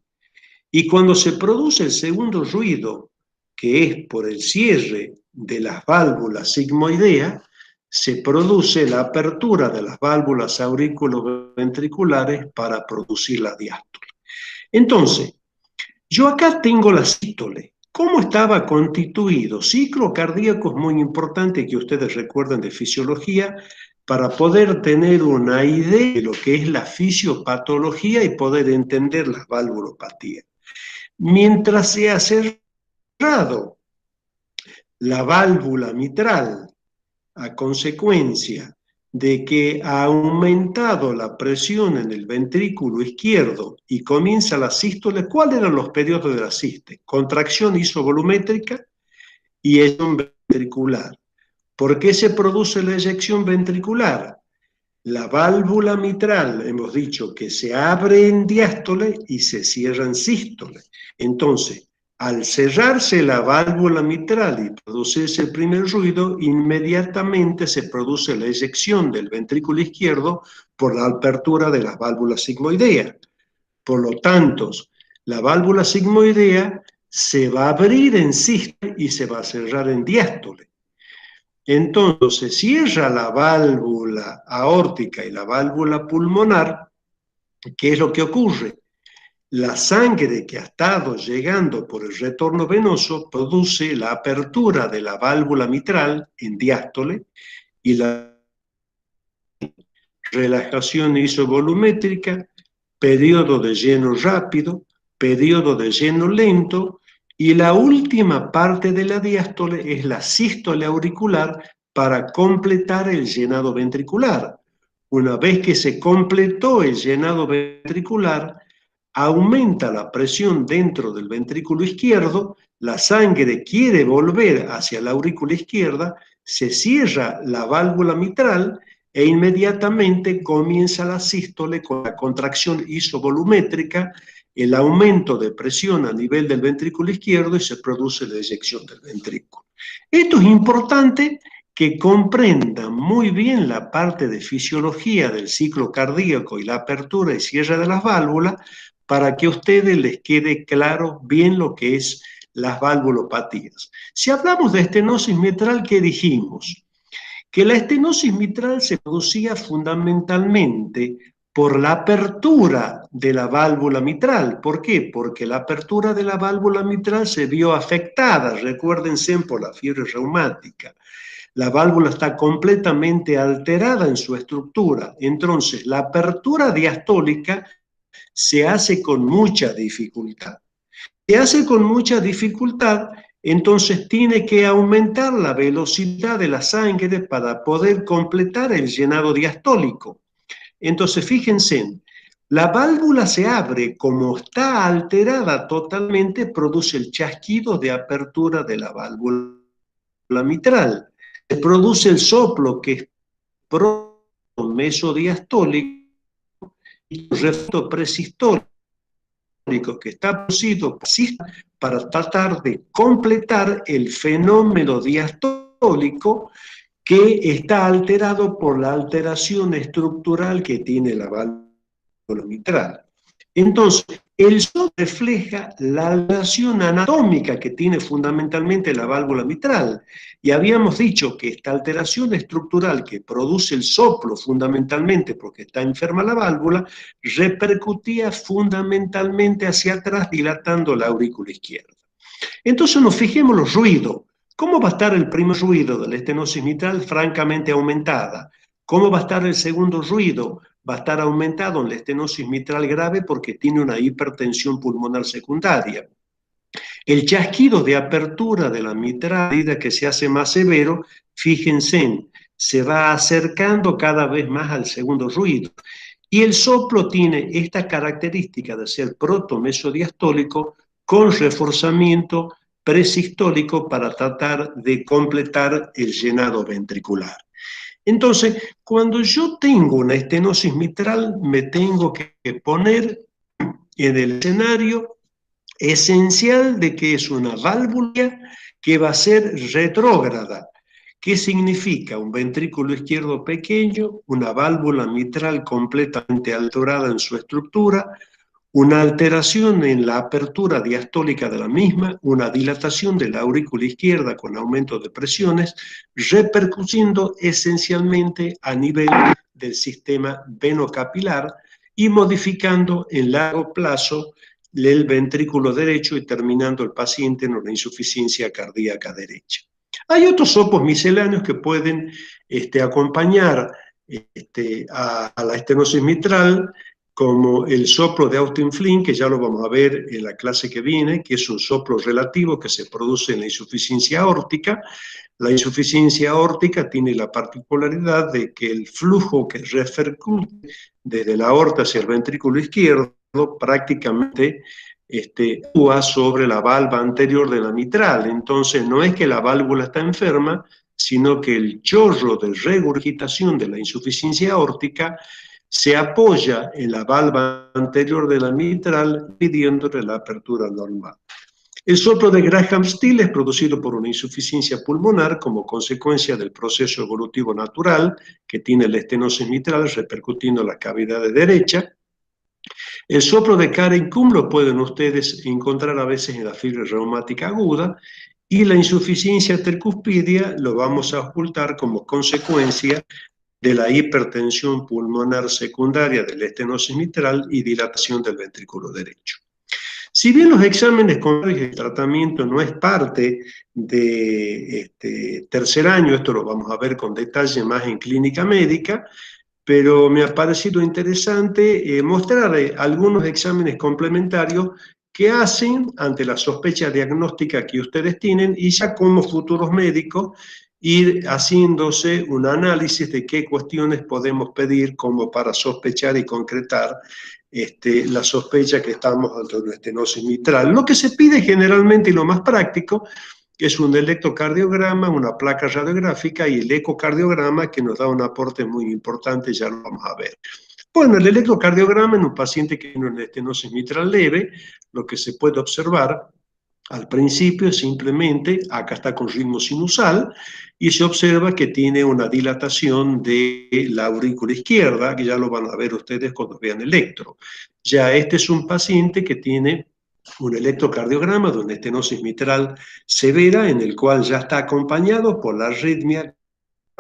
Y cuando se produce el segundo ruido, que es por el cierre de las válvulas sigmoidea, se produce la apertura de las válvulas auriculoventriculares para producir la diástole. Entonces, yo acá tengo la sístole. ¿Cómo estaba constituido? Ciclo cardíaco es muy importante que ustedes recuerden de fisiología para poder tener una idea de lo que es la fisiopatología y poder entender las valvulopatías. Mientras se ha cerrado la válvula mitral a consecuencia de que ha aumentado la presión en el ventrículo izquierdo y comienza la sístole, ¿cuáles eran los periodos de la sístole? Contracción isovolumétrica y eyección ventricular. ¿Por qué se produce la eyección ventricular? La válvula mitral, hemos dicho que se abre en diástole y se cierra en sístole. Entonces, al cerrarse la válvula mitral y producirse el primer ruido, inmediatamente se produce la eyección del ventrículo izquierdo por la apertura de las válvulas sigmoideas. Por lo tanto, la válvula sigmoidea se va a abrir en sístole y se va a cerrar en diástole. Entonces, cierra la válvula aórtica y la válvula pulmonar. ¿Qué es lo que ocurre? La sangre que ha estado llegando por el retorno venoso produce la apertura de la válvula mitral en diástole y la relajación isovolumétrica, periodo de lleno rápido, periodo de lleno lento, y la última parte de la diástole es la sístole auricular para completar el llenado ventricular. Una vez que se completó el llenado ventricular, aumenta la presión dentro del ventrículo izquierdo, la sangre quiere volver hacia la aurícula izquierda, se cierra la válvula mitral e inmediatamente comienza la sístole con la contracción isovolumétrica, el aumento de presión a nivel del ventrículo izquierdo y se produce la eyección del ventrículo. Esto es importante que comprendan muy bien la parte de fisiología del ciclo cardíaco y la apertura y cierre de las válvulas para que a ustedes les quede claro bien lo que es las valvulopatías. Si hablamos de estenosis mitral, ¿qué dijimos? que la estenosis mitral se producía fundamentalmente por la apertura de la válvula mitral. ¿Por qué? Porque la apertura de la válvula mitral se vio afectada, recuérdense, por la fiebre reumática. La válvula está completamente alterada en su estructura. Entonces, la apertura diastólica se hace con mucha dificultad. Se hace con mucha dificultad, entonces tiene que aumentar la velocidad de la sangre para poder completar el llenado diastólico. Entonces, fíjense, la válvula se abre, como está alterada totalmente, produce el chasquido de apertura de la válvula mitral. Se produce el soplo, que es mesodiastólico, y el reflejo presistólico, que está producido para tratar de completar el fenómeno diastólico que está alterado por la alteración estructural que tiene la válvula mitral. Entonces, el sol refleja la alteración anatómica que tiene fundamentalmente la válvula mitral. Y habíamos dicho que esta alteración estructural que produce el soplo fundamentalmente porque está enferma la válvula, repercutía fundamentalmente hacia atrás dilatando la aurícula izquierda. Entonces nos fijemos los ruidos. ¿Cómo va a estar el primer ruido de la estenosis mitral? Francamente aumentada. ¿Cómo va a estar el segundo ruido? Va a estar aumentado en la estenosis mitral grave porque tiene una hipertensión pulmonar secundaria. El chasquido de apertura de la mitral, a medida que se hace más severo, fíjense, se va acercando cada vez más al segundo ruido. Y el soplo tiene esta característica de ser protomesodiastólico con reforzamiento presistólico para tratar de completar el llenado ventricular. Entonces, cuando yo tengo una estenosis mitral, me tengo que poner en el escenario esencial de que es una válvula que va a ser retrógrada. ¿Qué significa? Un ventrículo izquierdo pequeño, una válvula mitral completamente alterada en su estructura, una alteración en la apertura diastólica de la misma, una dilatación de la aurícula izquierda con aumento de presiones, repercutiendo esencialmente a nivel del sistema venocapilar y modificando en largo plazo el ventrículo derecho y terminando el paciente en una insuficiencia cardíaca derecha. Hay otros soplos misceláneos que pueden acompañar a la estenosis mitral, como el soplo de Austin Flint, que ya lo vamos a ver en la clase que viene, que es un soplo relativo que se produce en la insuficiencia aórtica. La insuficiencia aórtica tiene la particularidad de que el flujo que repercute desde la aorta hacia el ventrículo izquierdo prácticamente actúa sobre la valva anterior de la mitral. Entonces, no es que la válvula está enferma, sino que el chorro de regurgitación de la insuficiencia aórtica se apoya en la valva anterior de la mitral, pidiéndole la apertura normal. El soplo de Graham-Still es producido por una insuficiencia pulmonar como consecuencia del proceso evolutivo natural que tiene la estenosis mitral repercutiendo en la cavidad derecha. El soplo de Karen-Cum lo pueden ustedes encontrar a veces en la fiebre reumática aguda, y la insuficiencia tercuspidia lo vamos a ocultar como consecuencia de la hipertensión pulmonar secundaria de la estenosis mitral y dilatación del ventrículo derecho. Si bien los exámenes con el tratamiento no es parte de tercer año, esto lo vamos a ver con detalle más en clínica médica, pero me ha parecido interesante mostrar algunos exámenes complementarios que hacen ante la sospecha diagnóstica que ustedes tienen y ya como futuros médicos ir haciéndose un análisis de qué cuestiones podemos pedir como para sospechar y concretar la sospecha que estamos ante una estenosis mitral. Lo que se pide generalmente y lo más práctico es un electrocardiograma, una placa radiográfica y el ecocardiograma, que nos da un aporte muy importante, ya lo vamos a ver. Bueno, el electrocardiograma en un paciente que tiene una estenosis mitral leve, lo que se puede observar al principio es simplemente, acá está con ritmo sinusal, y se observa que tiene una dilatación de la aurícula izquierda, que ya lo van a ver ustedes cuando vean el electro. Ya este es un paciente que tiene un electrocardiograma de una estenosis mitral severa, en el cual ya está acompañado por la arritmia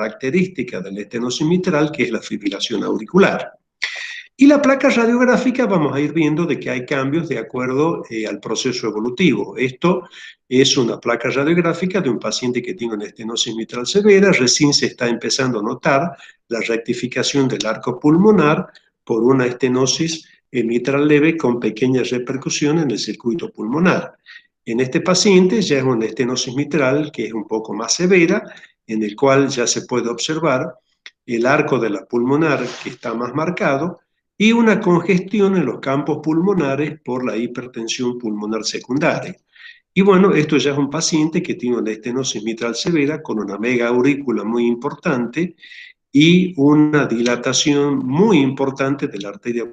característica de la estenosis mitral, que es la fibrilación auricular. Y la placa radiográfica vamos a ir viendo de que hay cambios de acuerdo al proceso evolutivo. Esto es una placa radiográfica de un paciente que tiene una estenosis mitral severa. Recién se está empezando a notar la rectificación del arco pulmonar por una estenosis mitral leve con pequeñas repercusiones en el circuito pulmonar. En este paciente ya es una estenosis mitral que es un poco más severa, en el cual ya se puede observar el arco de la pulmonar que está más marcado, y una congestión en los campos pulmonares por la hipertensión pulmonar secundaria. Y bueno, esto ya es un paciente que tiene una estenosis mitral severa con una mega aurícula muy importante y una dilatación muy importante de la arteria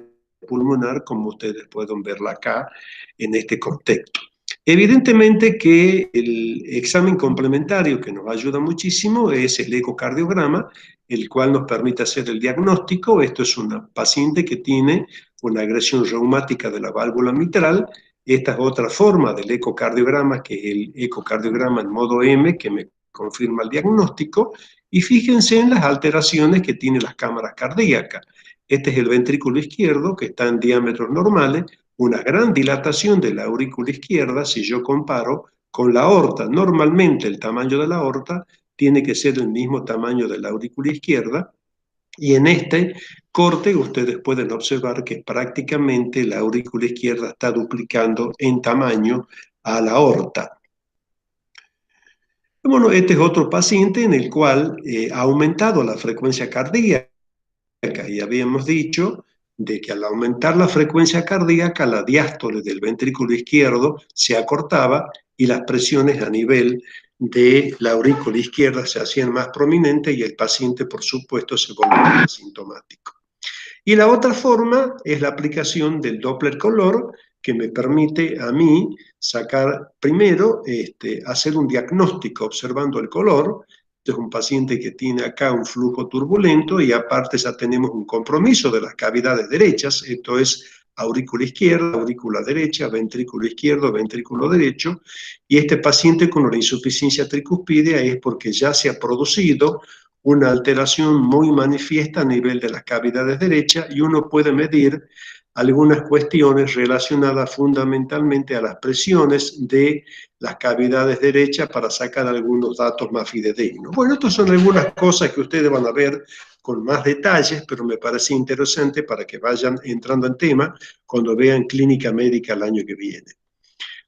pulmonar, como ustedes pueden verla acá en este contexto. Evidentemente que el examen complementario que nos ayuda muchísimo es el ecocardiograma, el cual nos permite hacer el diagnóstico. Esto es una paciente que tiene una agresión reumática de la válvula mitral. Esta es otra forma del ecocardiograma, que es el ecocardiograma en modo M, que me confirma el diagnóstico. Y fíjense en las alteraciones que tiene las cámaras cardíacas. Este es el ventrículo izquierdo, que está en diámetros normales, una gran dilatación de la aurícula izquierda. Si yo comparo con la aorta, normalmente el tamaño de la aorta tiene que ser el mismo tamaño de la aurícula izquierda, y en este corte ustedes pueden observar que prácticamente la aurícula izquierda está duplicando en tamaño a la aorta. Bueno, este es otro paciente en el cual ha aumentado la frecuencia cardíaca, y habíamos dicho de que al aumentar la frecuencia cardíaca, la diástole del ventrículo izquierdo se acortaba y las presiones a nivel de la aurícula izquierda se hacían más prominentes y el paciente, por supuesto, se volvía asintomático. Y la otra forma es la aplicación del Doppler color, que me permite a mí sacar primero, hacer un diagnóstico observando el color. Este es un paciente que tiene acá un flujo turbulento y aparte ya tenemos un compromiso de las cavidades derechas. Esto es aurícula izquierda, aurícula derecha, ventrículo izquierdo, ventrículo derecho. Y este paciente con una insuficiencia tricuspidea es porque ya se ha producido una alteración muy manifiesta a nivel de las cavidades derechas, y uno puede medir algunas cuestiones relacionadas fundamentalmente a las presiones de las cavidades derechas para sacar algunos datos más fidedignos. Bueno, estas son algunas cosas que ustedes van a ver con más detalles, pero me parece interesante para que vayan entrando en tema cuando vean clínica médica el año que viene.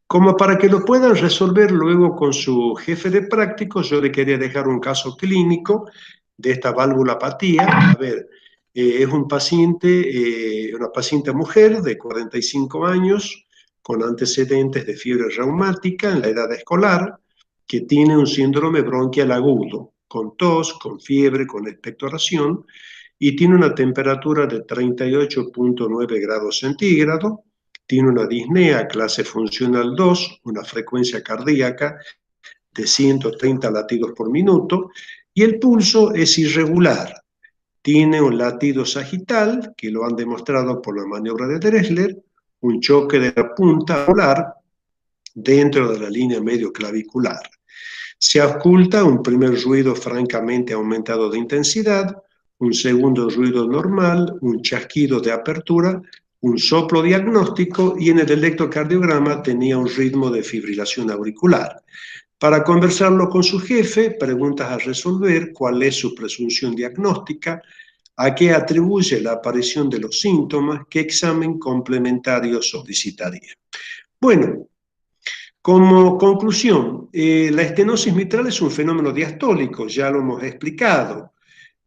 Como para que lo puedan resolver luego con su jefe de prácticos, yo le quería dejar un caso clínico de esta valvulopatía. A ver, es un paciente, una paciente mujer de 45 años con antecedentes de fiebre reumática en la edad escolar, que tiene un síndrome bronquial agudo, con tos, con fiebre, con expectoración, y tiene una temperatura de 38,9 grados centígrados. Tiene una disnea clase funcional 2, una frecuencia cardíaca de 130 latidos por minuto, y el pulso es irregular. Tiene un latido sagital, que lo han demostrado por la maniobra de Dressler, un choque de la punta polar dentro de la línea medio clavicular. Se oculta un primer ruido francamente aumentado de intensidad, un segundo ruido normal, un chasquido de apertura, un soplo diagnóstico, y en el electrocardiograma tenía un ritmo de fibrilación auricular. Para conversarlo con su jefe, preguntas a resolver: cuál es su presunción diagnóstica, a qué atribuye la aparición de los síntomas, qué examen complementario solicitaría. Bueno, como conclusión, la estenosis mitral es un fenómeno diastólico, ya lo hemos explicado.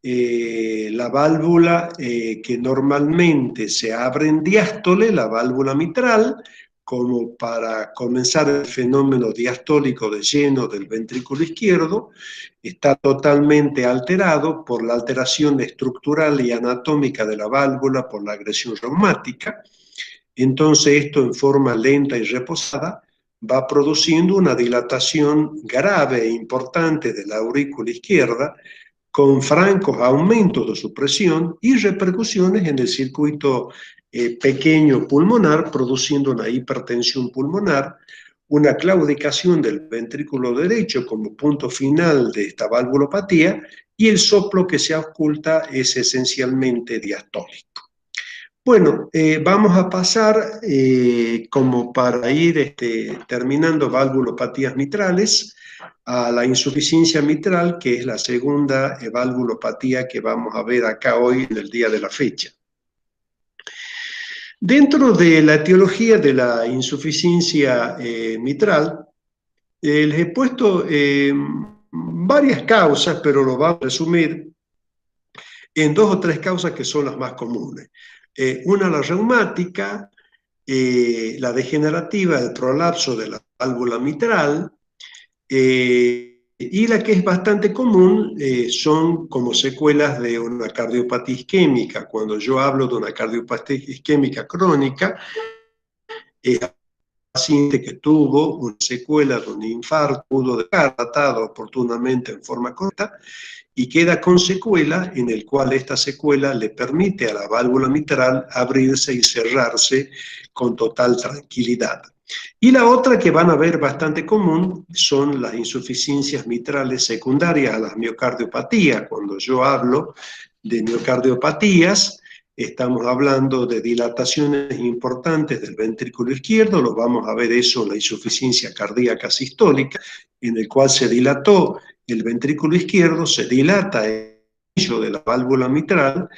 La válvula que normalmente se abre en diástole, la válvula mitral, como para comenzar el fenómeno diastólico de lleno del ventrículo izquierdo, está totalmente alterado por la alteración estructural y anatómica de la válvula por la agresión reumática. Entonces esto, en forma lenta y reposada, va produciendo una dilatación grave e importante de la aurícula izquierda, con francos aumentos de su presión y repercusiones en el circuito pequeño pulmonar, produciendo una hipertensión pulmonar, una claudicación del ventrículo derecho como punto final de esta valvulopatía, y el soplo que se ausculta es esencialmente diastólico. Bueno, vamos a pasar, como para ir terminando valvulopatías mitrales, a la insuficiencia mitral, que es la segunda valvulopatía que vamos a ver acá hoy en el día de la fecha. Dentro de la etiología de la insuficiencia mitral, les he puesto varias causas, pero lo vamos a resumir en 2 o 3 causas que son las más comunes. Una, la reumática, la degenerativa, el prolapso de la válvula mitral, y la que es bastante común son como secuelas de una cardiopatía isquémica. Cuando yo hablo de una cardiopatía isquémica crónica, es un paciente que tuvo una secuela de un infarto, pudo dejar tratado oportunamente en forma correcta, y queda con secuela, en el cual esta secuela le permite a la válvula mitral abrirse y cerrarse con total tranquilidad. Y la otra que van a ver bastante común son las insuficiencias mitrales secundarias a las miocardiopatías. Cuando yo hablo de miocardiopatías, estamos hablando de dilataciones importantes del ventrículo izquierdo, lo vamos a ver eso en la insuficiencia cardíaca sistólica, en el cual se dilató el ventrículo izquierdo, se dilata el anillo de la válvula mitral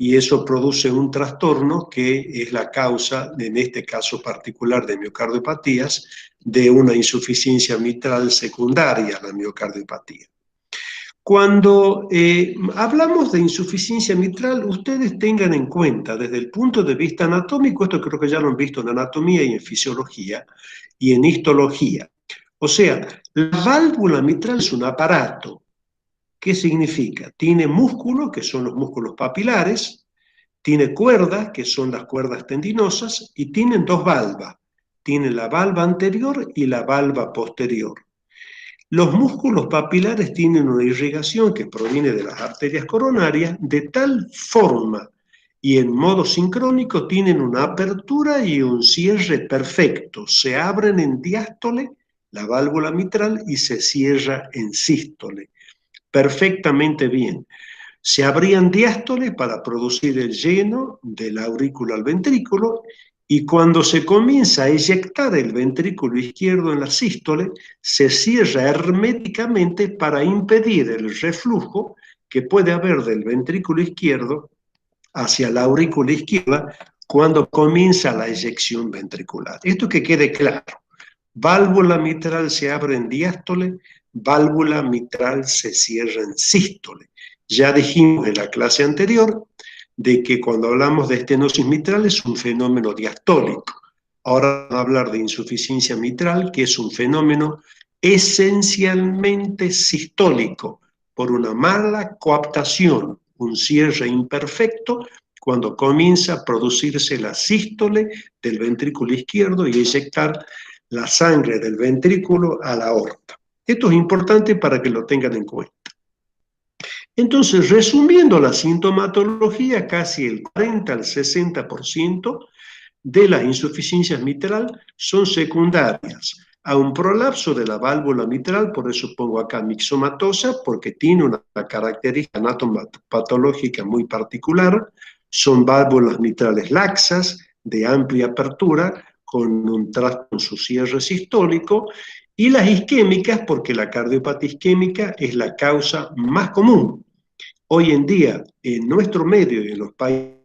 y eso produce un trastorno que es la causa, en este caso particular de miocardiopatías, de una insuficiencia mitral secundaria a la miocardiopatía. Cuando hablamos de insuficiencia mitral, ustedes tengan en cuenta desde el punto de vista anatómico, esto creo que ya lo han visto en anatomía y en fisiología y en histología. O sea, la válvula mitral es un aparato. ¿Qué significa? Tiene músculos, que son los músculos papilares, tiene cuerdas, que son las cuerdas tendinosas, y tienen 2 valvas. Tiene la valva anterior y la valva posterior. Los músculos papilares tienen una irrigación que proviene de las arterias coronarias de tal forma y en modo sincrónico tienen una apertura y un cierre perfecto. Se abren en diástole la válvula mitral y se cierra en sístole. Perfectamente bien. Se abrían diástole para producir el lleno de la aurícula al ventrículo y cuando se comienza a eyectar el ventrículo izquierdo en la sístole, se cierra herméticamente para impedir el reflujo que puede haber del ventrículo izquierdo hacia la aurícula izquierda cuando comienza la eyección ventricular. Esto que quede claro. Válvula mitral se abre en diástole, válvula mitral se cierra en sístole. Ya dijimos en la clase anterior de que cuando hablamos de estenosis mitral es un fenómeno diastólico. Ahora vamos a hablar de insuficiencia mitral, que es un fenómeno esencialmente sistólico, por una mala coaptación, un cierre imperfecto, cuando comienza a producirse la sístole del ventrículo izquierdo y eyectar la sangre del ventrículo a la aorta. Esto es importante para que lo tengan en cuenta. Entonces, resumiendo la sintomatología, casi el 40 al 60% de las insuficiencias mitral son secundarias a un prolapso de la válvula mitral, por eso pongo acá mixomatosa, porque tiene una característica anatomopatológica muy particular, son válvulas mitrales laxas, de amplia apertura, con un trastorno en su cierre sistólico, y las isquémicas, porque la cardiopatía isquémica es la causa más común hoy en día en nuestro medio y en los países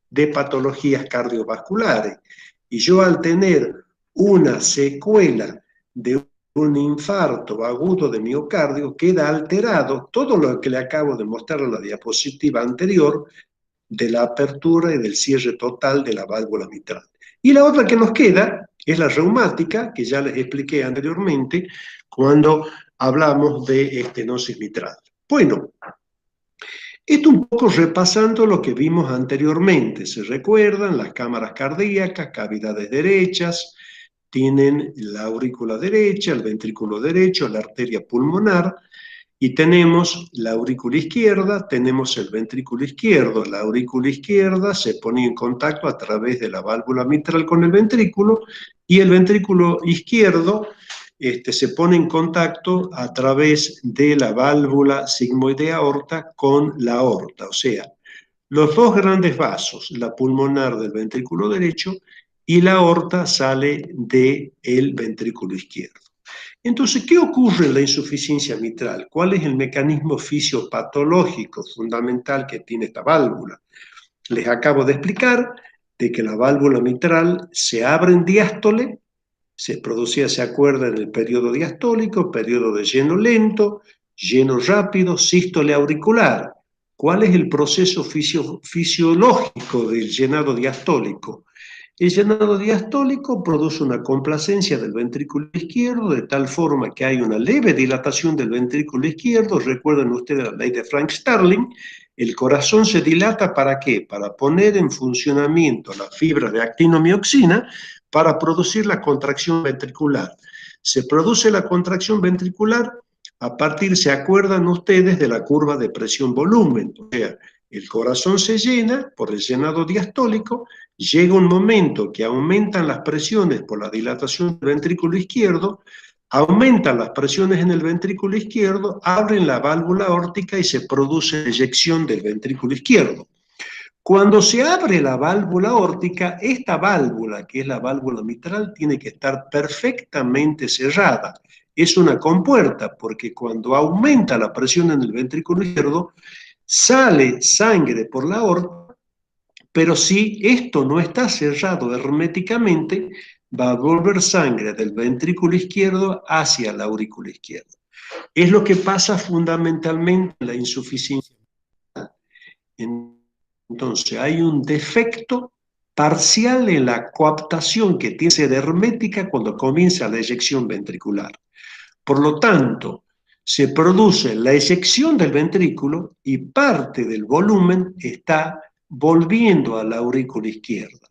de patologías cardiovasculares. Y yo al tener una secuela de un infarto agudo de miocardio, queda alterado todo lo que le acabo de mostrar en la diapositiva anterior de la apertura y del cierre total de la válvula mitral. Y la otra que nos queda es la reumática, que ya les expliqué anteriormente cuando hablamos de estenosis mitral. Bueno, esto un poco repasando lo que vimos anteriormente. Se recuerdan las cámaras cardíacas, cavidades derechas, tienen la aurícula derecha, el ventrículo derecho, la arteria pulmonar, y tenemos la aurícula izquierda, tenemos el ventrículo izquierdo. La aurícula izquierda se pone en contacto a través de la válvula mitral con el ventrículo, y el ventrículo izquierdo se pone en contacto a través de la válvula sigmoidea aorta con la aorta, o sea, los dos grandes vasos, la pulmonar del ventrículo derecho y la aorta sale del ventrículo izquierdo. Entonces, ¿qué ocurre en la insuficiencia mitral? ¿Cuál es el mecanismo fisiopatológico fundamental que tiene esta válvula? Les acabo de explicar de que la válvula mitral se abre en diástole, se producía, se acuerda, en el periodo diastólico, periodo de lleno lento, lleno rápido, sístole auricular. ¿Cuál es el proceso fisiológico del llenado diastólico? El llenado diastólico produce una complacencia del ventrículo izquierdo de tal forma que hay una leve dilatación del ventrículo izquierdo. Recuerden ustedes la ley de Frank-Starling. El corazón se dilata ¿para qué? Para poner en funcionamiento las fibras de actinomioxina para producir la contracción ventricular. Se produce la contracción ventricular a partir, ¿se acuerdan ustedes de la curva de presión-volumen? O sea, el corazón se llena por el llenado diastólico, llega un momento que aumentan las presiones por la dilatación del ventrículo izquierdo, aumentan las presiones en el ventrículo izquierdo, abren la válvula aórtica y se produce eyección del ventrículo izquierdo. Cuando se abre la válvula aórtica, esta válvula, que es la válvula mitral, tiene que estar perfectamente cerrada. Es una compuerta, porque cuando aumenta la presión en el ventrículo izquierdo, sale sangre por la aorta, pero si esto no está cerrado herméticamente, va a volver sangre del ventrículo izquierdo hacia la aurícula izquierda. Es lo que pasa fundamentalmente en la insuficiencia. Entonces, hay un defecto parcial en la coaptación que tiene que ser hermética cuando comienza la eyección ventricular. Por lo tanto, se produce la eyección del ventrículo y parte del volumen está volviendo a la aurícula izquierda.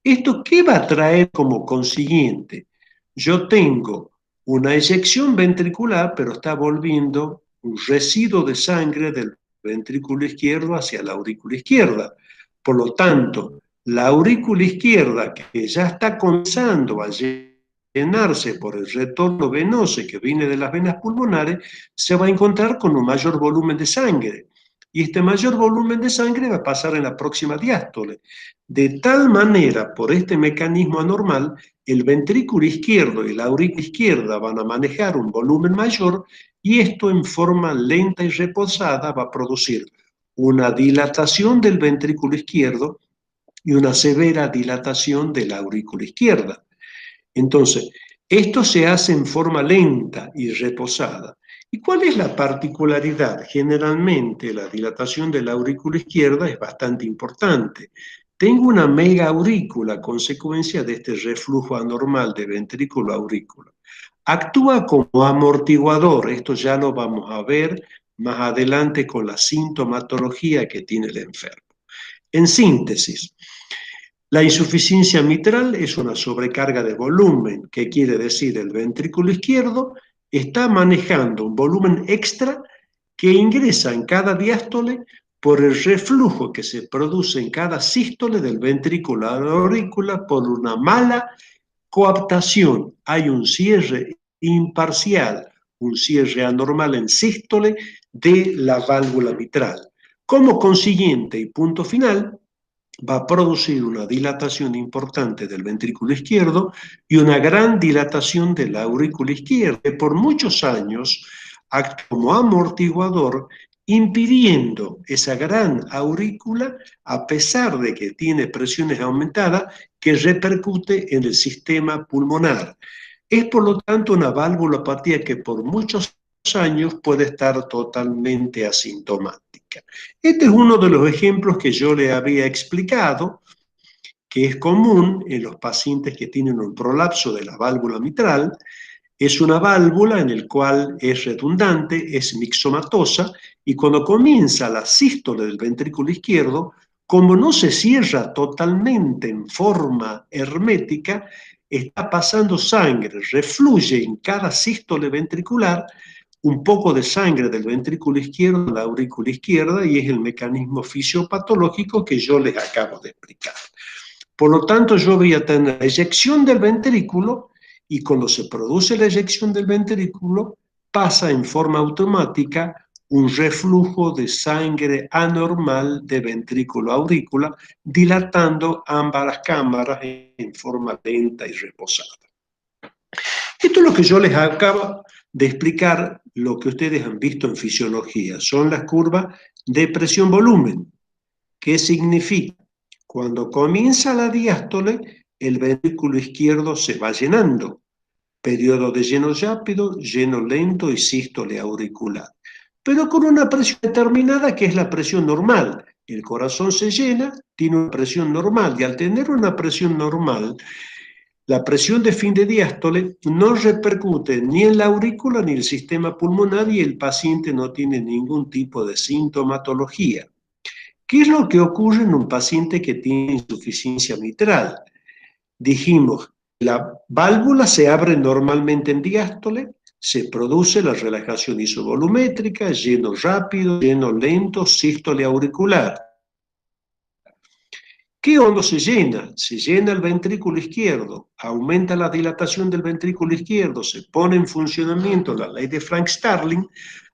¿Esto qué va a traer como consiguiente? Yo tengo una eyección ventricular, pero está volviendo un residuo de sangre del ventrículo izquierdo hacia la aurícula izquierda. Por lo tanto, la aurícula izquierda, que ya está comenzando a llenarse por el retorno venoso que viene de las venas pulmonares, se va a encontrar con un mayor volumen de sangre. Y este mayor volumen de sangre va a pasar en la próxima diástole. De tal manera, por este mecanismo anormal, el ventrículo izquierdo y la aurícula izquierda van a manejar un volumen mayor y esto en forma lenta y reposada va a producir una dilatación del ventrículo izquierdo y una severa dilatación de la aurícula izquierda. Entonces, esto se hace en forma lenta y reposada. ¿Y cuál es la particularidad? Generalmente la dilatación de la aurícula izquierda es bastante importante. Tengo una mega aurícula a consecuencia de este reflujo anormal de ventrículo a aurícula. Actúa como amortiguador, esto ya lo vamos a ver más adelante con la sintomatología que tiene el enfermo. En síntesis, la insuficiencia mitral es una sobrecarga de volumen, que quiere decir el ventrículo izquierdo está manejando un volumen extra que ingresa en cada diástole por el reflujo que se produce en cada sístole del ventrículo a la aurícula por una mala coaptación. Hay un cierre imparcial, un cierre anormal en sístole de la válvula mitral. Como consiguiente y punto final, va a producir una dilatación importante del ventrículo izquierdo y una gran dilatación de la aurícula izquierda, que por muchos años actúa como amortiguador, impidiendo esa gran aurícula, a pesar de que tiene presiones aumentadas, que repercute en el sistema pulmonar. Es por lo tanto una valvulopatía que por muchos años puede estar totalmente asintomática. Este es uno de los ejemplos que yo le había explicado, que es común en los pacientes que tienen un prolapso de la válvula mitral. Es una válvula en la cual es redundante, es mixomatosa, y cuando comienza la sístole del ventrículo izquierdo, como no se cierra totalmente en forma hermética, está pasando sangre, refluye en cada sístole ventricular un poco de sangre del ventrículo izquierdo a la aurícula izquierda y es el mecanismo fisiopatológico que yo les acabo de explicar. Por lo tanto, yo voy a tener eyección del ventrículo y cuando se produce la eyección del ventrículo, pasa en forma automática un reflujo de sangre anormal de ventrículo a aurícula, dilatando ambas cámaras en forma lenta y reposada. Esto es lo que yo les acabo de explicar, lo que ustedes han visto en fisiología. Son las curvas de presión-volumen. ¿Qué significa? Cuando comienza la diástole, el ventrículo izquierdo se va llenando. Periodo de lleno rápido, lleno lento y sístole auricular. Pero con una presión determinada que es la presión normal. El corazón se llena, tiene una presión normal y al tener una presión normal, la presión de fin de diástole no repercute ni en la aurícula ni en el sistema pulmonar y el paciente no tiene ningún tipo de sintomatología. ¿Qué es lo que ocurre en un paciente que tiene insuficiencia mitral? Dijimos, la válvula se abre normalmente en diástole, se produce la relajación isovolumétrica, lleno rápido, lleno lento, sístole auricular. ¿Qué cuando se llena? Se llena el ventrículo izquierdo, aumenta la dilatación del ventrículo izquierdo, se pone en funcionamiento la ley de Frank-Starling,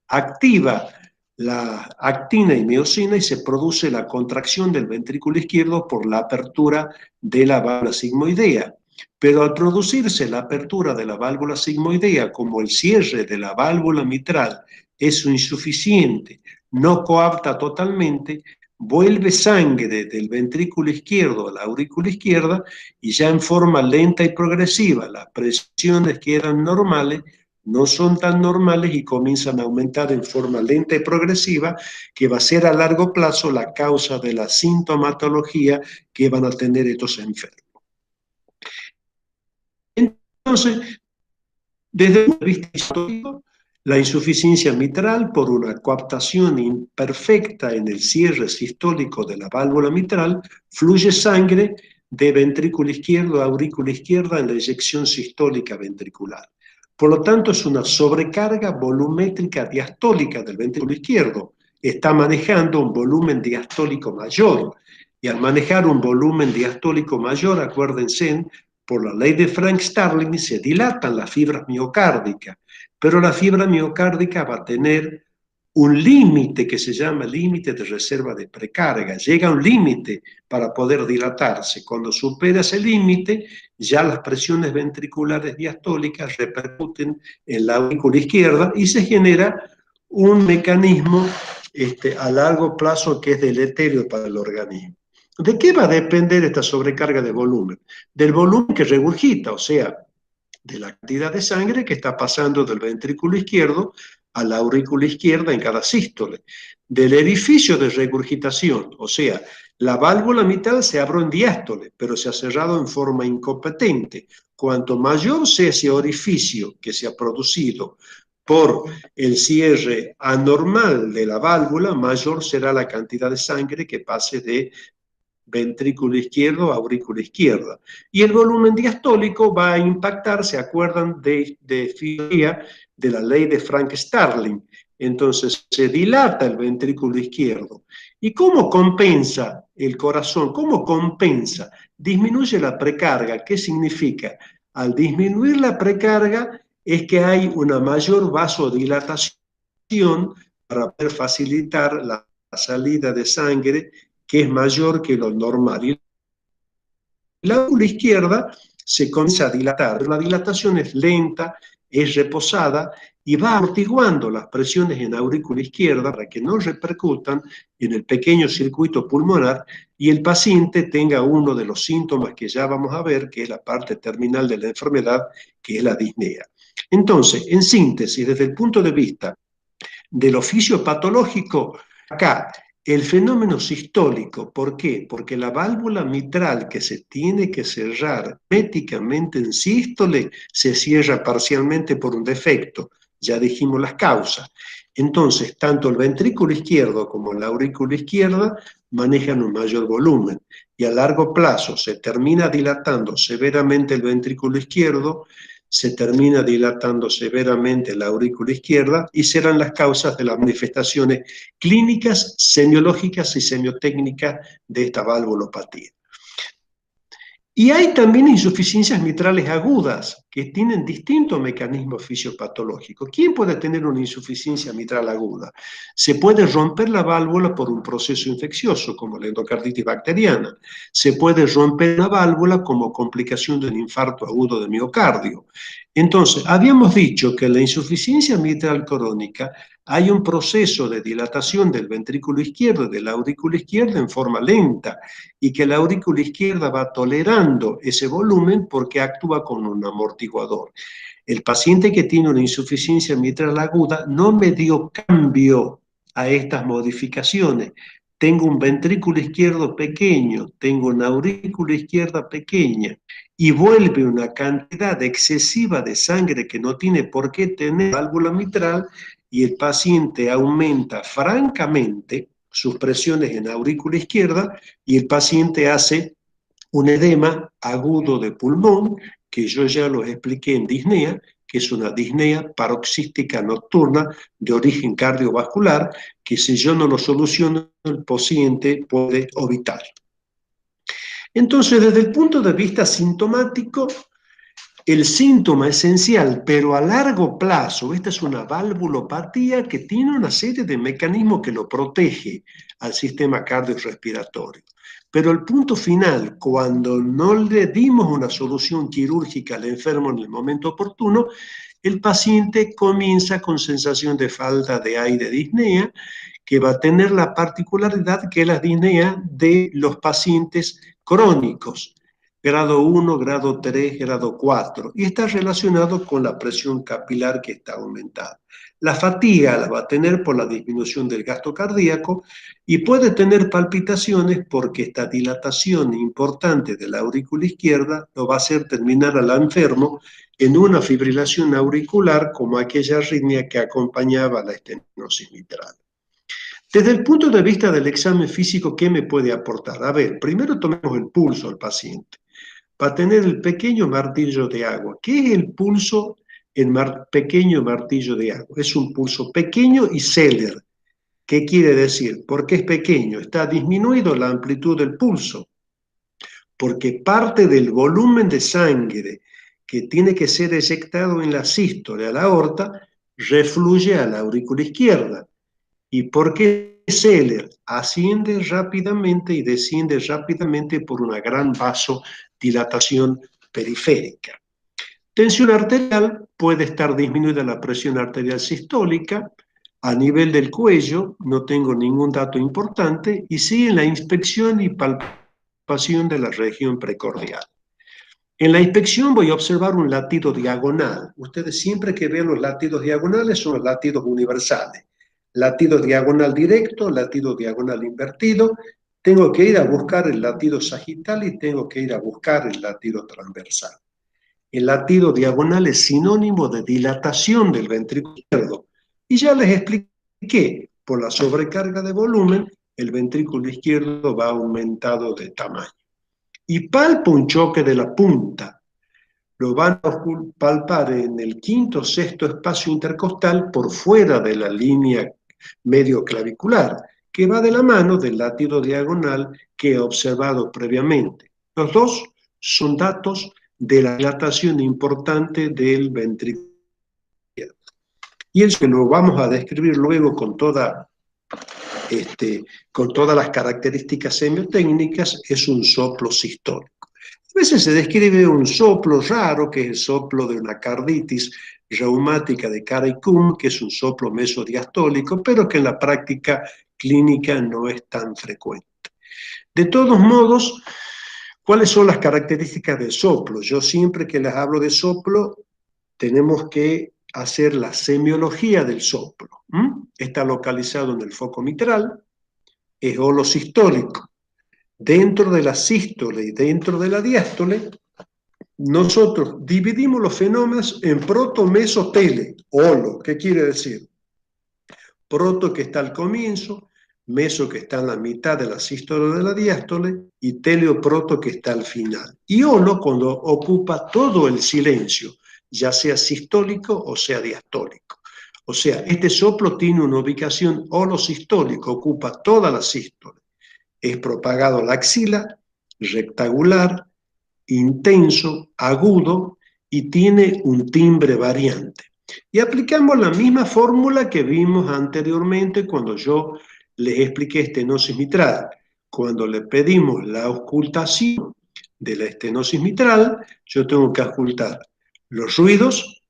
activa la actina y miosina y se produce la contracción del ventrículo izquierdo por la apertura de la válvula sigmoidea. Pero al producirse la apertura de la válvula sigmoidea, como el cierre de la válvula mitral es insuficiente, no coapta totalmente, vuelve sangre del ventrículo izquierdo a la aurícula izquierda y ya en forma lenta y progresiva las presiones que eran normales no son tan normales y comienzan a aumentar en forma lenta y progresiva, que va a ser a largo plazo la causa de la sintomatología que van a tener estos enfermos. Entonces, desde el punto de vista histórico, la insuficiencia mitral por una coaptación imperfecta en el cierre sistólico de la válvula mitral, fluye sangre de ventrículo izquierdo a aurícula izquierda en la eyección sistólica ventricular. Por lo tanto, es una sobrecarga volumétrica diastólica del ventrículo izquierdo. Está manejando un volumen diastólico mayor. Y al manejar un volumen diastólico mayor, acuérdense, por la ley de Frank-Starling se dilatan las fibras miocárdicas, pero la fibra miocárdica va a tener un límite que se llama límite de reserva de precarga. Llega a un límite para poder dilatarse. Cuando supera ese límite, ya las presiones ventriculares diastólicas repercuten en la aurícula izquierda y se genera un mecanismo a largo plazo que es deleterio para el organismo. ¿De qué va a depender esta sobrecarga de volumen? Del volumen que regurgita, o sea, de la cantidad de sangre que está pasando del ventrículo izquierdo a la aurícula izquierda en cada sístole. Del orificio de regurgitación, o sea, la válvula mitral se abrió en diástole, pero se ha cerrado en forma incompetente. Cuanto mayor sea ese orificio que se ha producido por el cierre anormal de la válvula, mayor será la cantidad de sangre que pase de ventrículo izquierdo, aurícula izquierda. Y el volumen diastólico va a impactar, ¿se acuerdan de fisiología, de la ley de Frank-Starling? Entonces se dilata el ventrículo izquierdo. ¿Y cómo compensa el corazón? ¿Cómo compensa? Disminuye la precarga. ¿Qué significa? Al disminuir la precarga es que hay una mayor vasodilatación para poder facilitar la salida de sangre que es mayor que lo normal. Y la aurícula izquierda se comienza a dilatar. La dilatación es lenta, es reposada y va amortiguando las presiones en la aurícula izquierda para que no repercutan en el pequeño circuito pulmonar y el paciente tenga uno de los síntomas que ya vamos a ver, que es la parte terminal de la enfermedad, que es la disnea. Entonces, en síntesis, desde el punto de vista del oficio patológico, acá el fenómeno sistólico, ¿por qué? Porque la válvula mitral que se tiene que cerrar herméticamente en sístole se cierra parcialmente por un defecto. Ya dijimos las causas. Entonces, tanto el ventrículo izquierdo como la aurícula izquierda manejan un mayor volumen y a largo plazo se termina dilatando severamente el ventrículo izquierdo, se termina dilatando severamente la aurícula izquierda y serán las causas de las manifestaciones clínicas, semiológicas y semiotécnicas de esta valvulopatía. Y hay también insuficiencias mitrales agudas que tienen distintos mecanismos fisiopatológicos. ¿Quién puede tener una insuficiencia mitral aguda? Se puede romper la válvula por un proceso infeccioso, como la endocarditis bacteriana. Se puede romper la válvula como complicación de un infarto agudo de miocardio. Entonces, habíamos dicho que en la insuficiencia mitral crónica hay un proceso de dilatación del ventrículo izquierdo y de la aurícula izquierda en forma lenta, y que la aurícula izquierda va tolerando ese volumen porque actúa como un amortiguador. El paciente que tiene una insuficiencia mitral aguda no me dio cambio a estas modificaciones. Tengo un ventrículo izquierdo pequeño, tengo una aurícula izquierda pequeña y vuelve una cantidad excesiva de sangre que no tiene por qué tener válvula mitral, y el paciente aumenta francamente sus presiones en aurícula izquierda y el paciente hace un edema agudo de pulmón, que yo ya lo expliqué en disnea, que es una disnea paroxística nocturna de origen cardiovascular, que si yo no lo soluciono, el paciente puede ovitar. Entonces, desde el punto de vista sintomático, el síntoma esencial, pero a largo plazo, esta es una valvulopatía que tiene una serie de mecanismos que lo protege al sistema cardiorrespiratorio. Pero el punto final, cuando no le dimos una solución quirúrgica al enfermo en el momento oportuno, el paciente comienza con sensación de falta de aire, disnea, que va a tener la particularidad que es la disnea de los pacientes crónicos, grado 1, grado 3, grado 4, y está relacionado con la presión capilar que está aumentada. La fatiga la va a tener por la disminución del gasto cardíaco y puede tener palpitaciones porque esta dilatación importante de la aurícula izquierda lo va a hacer terminar al enfermo en una fibrilación auricular como aquella arritmia que acompañaba la estenosis mitral. Desde el punto de vista del examen físico, ¿qué me puede aportar? A ver, primero tomemos el pulso al paciente. Va a tener el pequeño martillo de agua. ¿Qué es el pulso en pequeño martillo de agua? Es un pulso pequeño y céler. ¿Qué quiere decir? ¿Por qué es pequeño? Está disminuido la amplitud del pulso, porque parte del volumen de sangre que tiene que ser eyectado en la sístole a la aorta refluye a la aurícula izquierda. ¿Y por qué Seller asciende rápidamente y desciende rápidamente por una gran vasodilatación periférica? Tensión arterial, puede estar disminuida la presión arterial sistólica. A nivel del cuello no tengo ningún dato importante, y sí en la inspección y palpación de la región precordial. En la inspección voy a observar un latido diagonal. Ustedes siempre que ven los latidos diagonales son los latidos universales. Latido diagonal directo, latido diagonal invertido. Tengo que ir a buscar el latido sagital y tengo que ir a buscar el latido transversal. El latido diagonal es sinónimo de dilatación del ventrículo izquierdo. Y ya les expliqué, por la sobrecarga de volumen, el ventrículo izquierdo va aumentado de tamaño. Y palpo un choque de la punta. Lo van a palpar en el quinto, sexto espacio intercostal por fuera de la línea medio clavicular, que va de la mano del latido diagonal que he observado previamente. Los dos son datos de la dilatación importante del ventrículo. Y eso que lo vamos a describir luego con todas las características semiotécnicas, es un soplo sistólico. A veces se describe un soplo raro, que es el soplo de una carditis reumática de Cara-y-Cum, que es un soplo mesodiastólico, pero que en la práctica clínica no es tan frecuente. De todos modos, ¿cuáles son las características del soplo? Yo siempre que les hablo de soplo, tenemos que hacer la semiología del soplo. Está localizado en el foco mitral, es holosistólico. Dentro de la sístole y dentro de la diástole, nosotros dividimos los fenómenos en proto, meso, tele. Holo, ¿qué quiere decir? Proto, que está al comienzo, meso, que está en la mitad de la sístole de la diástole, y teleo proto, que está al final. Y holo, cuando ocupa todo el silencio, ya sea sistólico o sea diastólico. O sea, este soplo tiene una ubicación holosistólica, ocupa toda la sístole. Es propagado a la axila, rectangular, intenso, agudo y tiene un timbre variante. Y aplicamos la misma fórmula que vimos anteriormente cuando yo les expliqué estenosis mitral. Cuando le pedimos la auscultación de la estenosis mitral, yo tengo que auscultar los ruidos,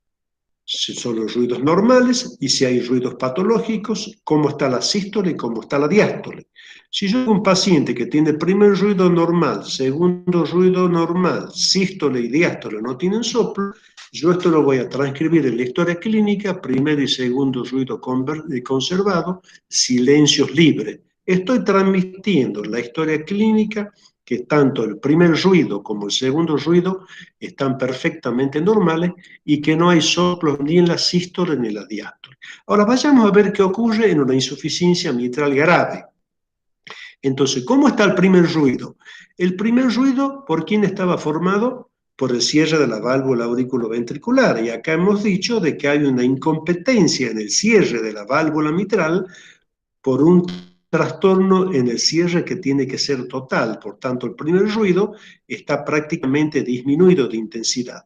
si son los ruidos normales, y si hay ruidos patológicos, cómo está la sístole y cómo está la diástole. Si yo tengo un paciente que tiene primer ruido normal, segundo ruido normal, sístole y diástole no tienen soplo, yo esto lo voy a transcribir en la historia clínica, primer y segundo ruido conservado, silencios libres. Estoy transmitiendo la historia clínica que tanto el primer ruido como el segundo ruido están perfectamente normales y que no hay soplos ni en la sístole ni en la diástole. Ahora vayamos a ver qué ocurre en una insuficiencia mitral grave. Entonces, ¿cómo está el primer ruido? El primer ruido, ¿por quién estaba formado? Por el cierre de la válvula auriculoventricular. Y acá hemos dicho de que hay una incompetencia en el cierre de la válvula mitral por un trastorno en el cierre que tiene que ser total. Por tanto, el primer ruido está prácticamente disminuido de intensidad.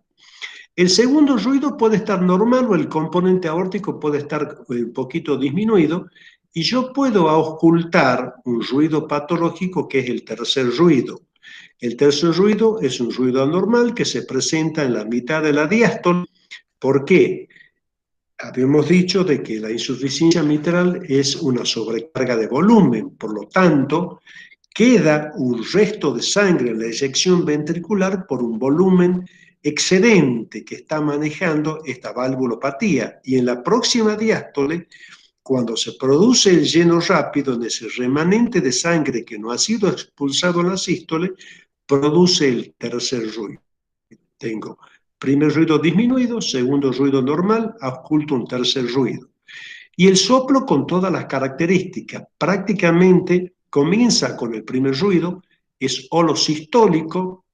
El segundo ruido puede estar normal o el componente aórtico puede estar un poquito disminuido y yo puedo auscultar un ruido patológico que es el tercer ruido. El tercer ruido es un ruido anormal que se presenta en la mitad de la diástole. ¿Por qué? Habíamos dicho de que la insuficiencia mitral es una sobrecarga de volumen, por lo tanto, queda un resto de sangre en la eyección ventricular por un volumen excedente que está manejando esta valvulopatía. Y en la próxima diástole, cuando se produce el lleno rápido en ese remanente de sangre que no ha sido expulsado en la sístole, produce el tercer ruido. Tengo primer ruido disminuido, segundo ruido normal, ausculto un tercer ruido. Y el soplo con todas las características, prácticamente comienza con el primer ruido, es holosistólico,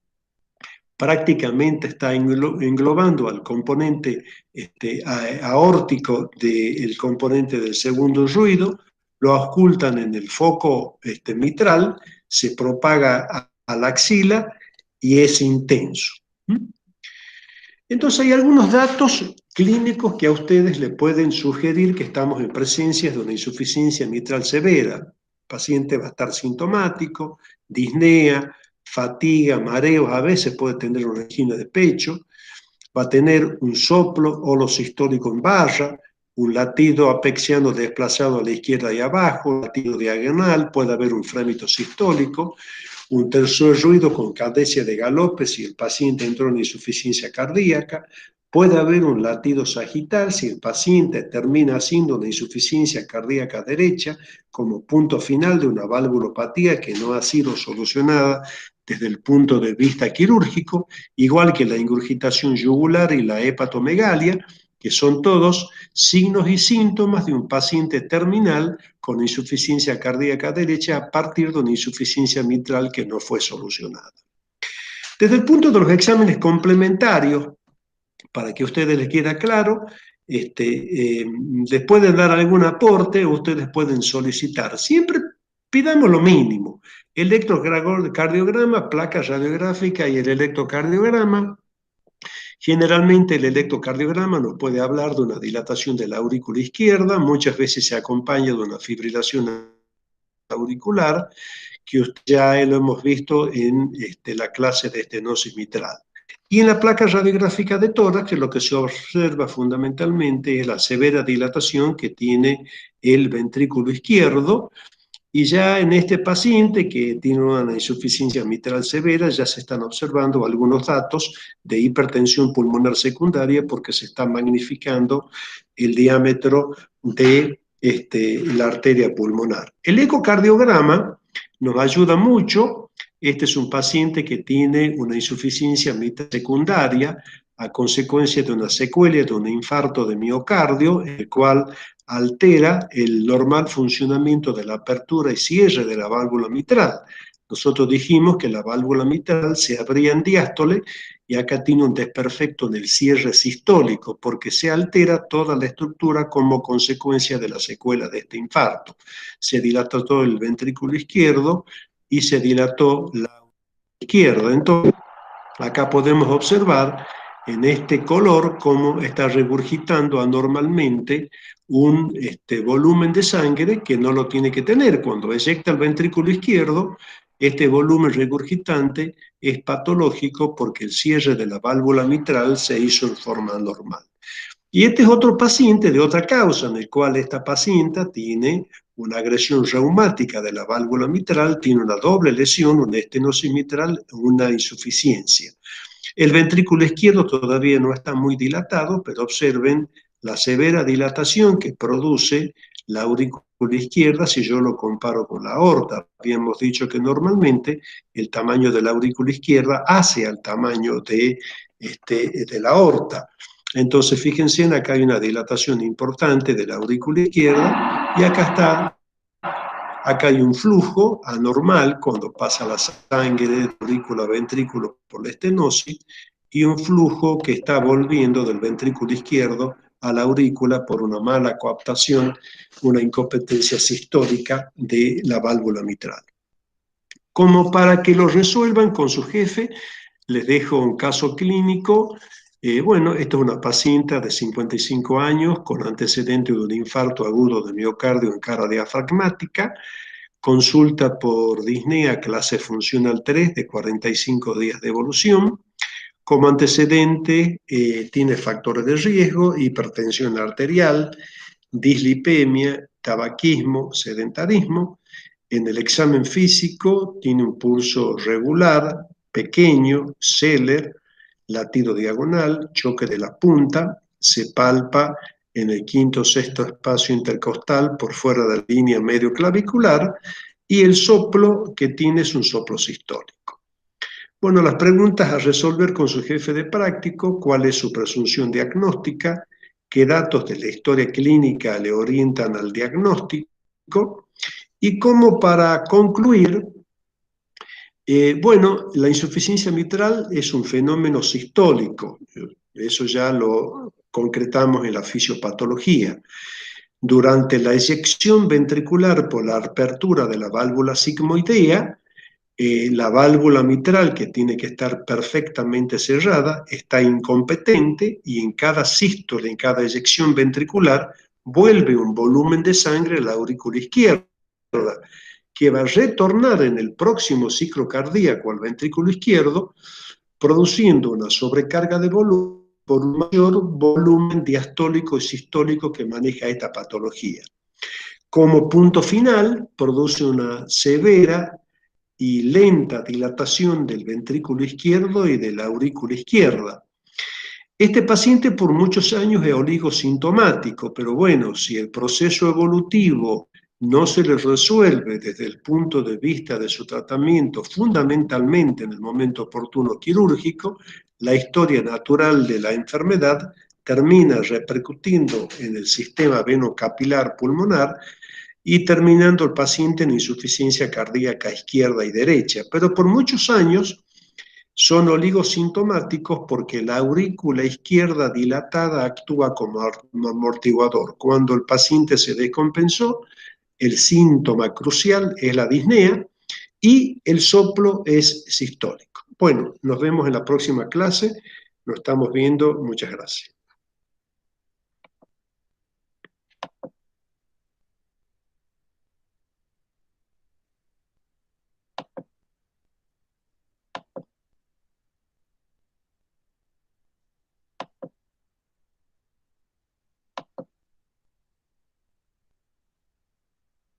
prácticamente está englobando al componente aórtico del componente del segundo ruido, lo auscultan en el foco mitral, se propaga a la axila y es intenso. Entonces hay algunos datos clínicos que a ustedes le pueden sugerir que estamos en presencia de una insuficiencia mitral severa. El paciente va a estar sintomático, disnea, fatiga, mareos, a veces puede tener una angina de pecho, va a tener un soplo holosistólico en barra, un latido apexiano desplazado a la izquierda y abajo, un latido diagonal, puede haber un frémito sistólico, un tercer ruido con cadencia de galope si el paciente entró en insuficiencia cardíaca, puede haber un latido sagital si el paciente termina haciendo una insuficiencia cardíaca derecha como punto final de una valvulopatía que no ha sido solucionada desde el punto de vista quirúrgico, igual que la ingurgitación yugular y la hepatomegalia, que son todos signos y síntomas de un paciente terminal con insuficiencia cardíaca derecha a partir de una insuficiencia mitral que no fue solucionada. Desde el punto de los exámenes complementarios, para que a ustedes les quede claro, les pueden dar algún aporte o ustedes pueden solicitar. Siempre pidamos lo mínimo. Electrocardiograma, placa radiográfica y el electrocardiograma. Generalmente el electrocardiograma nos puede hablar de una dilatación de la aurícula izquierda, muchas veces se acompaña de una fibrilación auricular, que ya lo hemos visto en la clase de estenosis mitral. Y en la placa radiográfica de tórax, lo que se observa fundamentalmente es la severa dilatación que tiene el ventrículo izquierdo, y ya en este paciente que tiene una insuficiencia mitral severa, ya se están observando algunos datos de hipertensión pulmonar secundaria porque se está magnificando el diámetro de la arteria pulmonar. El ecocardiograma nos ayuda mucho. Este es un paciente que tiene una insuficiencia mitral secundaria a consecuencia de una secuela de un infarto de miocardio, el cual altera el normal funcionamiento de la apertura y cierre de la válvula mitral. Nosotros dijimos que la válvula mitral se abría en diástole y acá tiene un desperfecto en el cierre sistólico porque se altera toda la estructura como consecuencia de la secuela de este infarto. Se dilató todo el ventrículo izquierdo y se dilató la izquierda. Entonces, Acá podemos observar en este color cómo está regurgitando anormalmente un volumen de sangre que no lo tiene que tener. Cuando eyecta el ventrículo izquierdo, este volumen regurgitante es patológico porque el cierre de la válvula mitral se hizo en forma anormal. Y este es otro paciente de otra causa, en el cual esta paciente tiene una agresión reumática de la válvula mitral, tiene una doble lesión, una estenosis mitral, una insuficiencia. El ventrículo izquierdo todavía no está muy dilatado, pero observen la severa dilatación que produce la aurícula izquierda si yo lo comparo con la aorta. Habíamos dicho que normalmente el tamaño de la aurícula izquierda hace al tamaño de la aorta. Entonces, fíjense, acá hay una dilatación importante de la aurícula izquierda y acá hay un flujo anormal cuando pasa la sangre de aurícula a ventrículo por la estenosis y un flujo que está volviendo del ventrículo izquierdo a la aurícula por una mala coaptación, una incompetencia sistólica de la válvula mitral. Como para que lo resuelvan con su jefe, les dejo un caso clínico. Bueno, esta es una paciente de 55 años con antecedente de un infarto agudo de miocardio en cara diafragmática, consulta por disnea clase funcional 3 de 45 días de evolución. Como antecedente, tiene factores de riesgo, hipertensión arterial, dislipemia, tabaquismo, sedentarismo. En el examen físico tiene un pulso regular, pequeño, Zeller, latido diagonal, choque de la punta, se palpa en el quinto sexto espacio intercostal por fuera de la línea medio clavicular y el soplo que tiene es un soplo sistólico. Bueno, las preguntas a resolver con su jefe de práctico: ¿cuál es su presunción diagnóstica? ¿Qué datos de la historia clínica le orientan al diagnóstico? Y como para concluir, bueno, la insuficiencia mitral es un fenómeno sistólico, eso ya lo concretamos en la fisiopatología. Durante la eyección ventricular por la apertura de la válvula sigmoidea, la válvula mitral, que tiene que estar perfectamente cerrada, está incompetente y en cada sístole, en cada eyección ventricular, vuelve un volumen de sangre a la aurícula izquierda, que va a retornar en el próximo ciclo cardíaco al ventrículo izquierdo, produciendo una sobrecarga de volumen por un mayor volumen diastólico y sistólico que maneja esta patología. Como punto final, produce una severa y lenta dilatación del ventrículo izquierdo y de la aurícula izquierda. Este paciente por muchos años es oligosintomático, pero bueno, si el proceso evolutivo no se le resuelve desde el punto de vista de su tratamiento, fundamentalmente en el momento oportuno quirúrgico, la historia natural de la enfermedad termina repercutiendo en el sistema venocapilar pulmonar y terminando el paciente en insuficiencia cardíaca izquierda y derecha. Pero por muchos años son oligosintomáticos porque la aurícula izquierda dilatada actúa como amortiguador. Cuando el paciente se descompensó, el síntoma crucial es la disnea y el soplo es sistólico. Bueno, nos vemos en la próxima clase. Nos estamos viendo. Muchas gracias.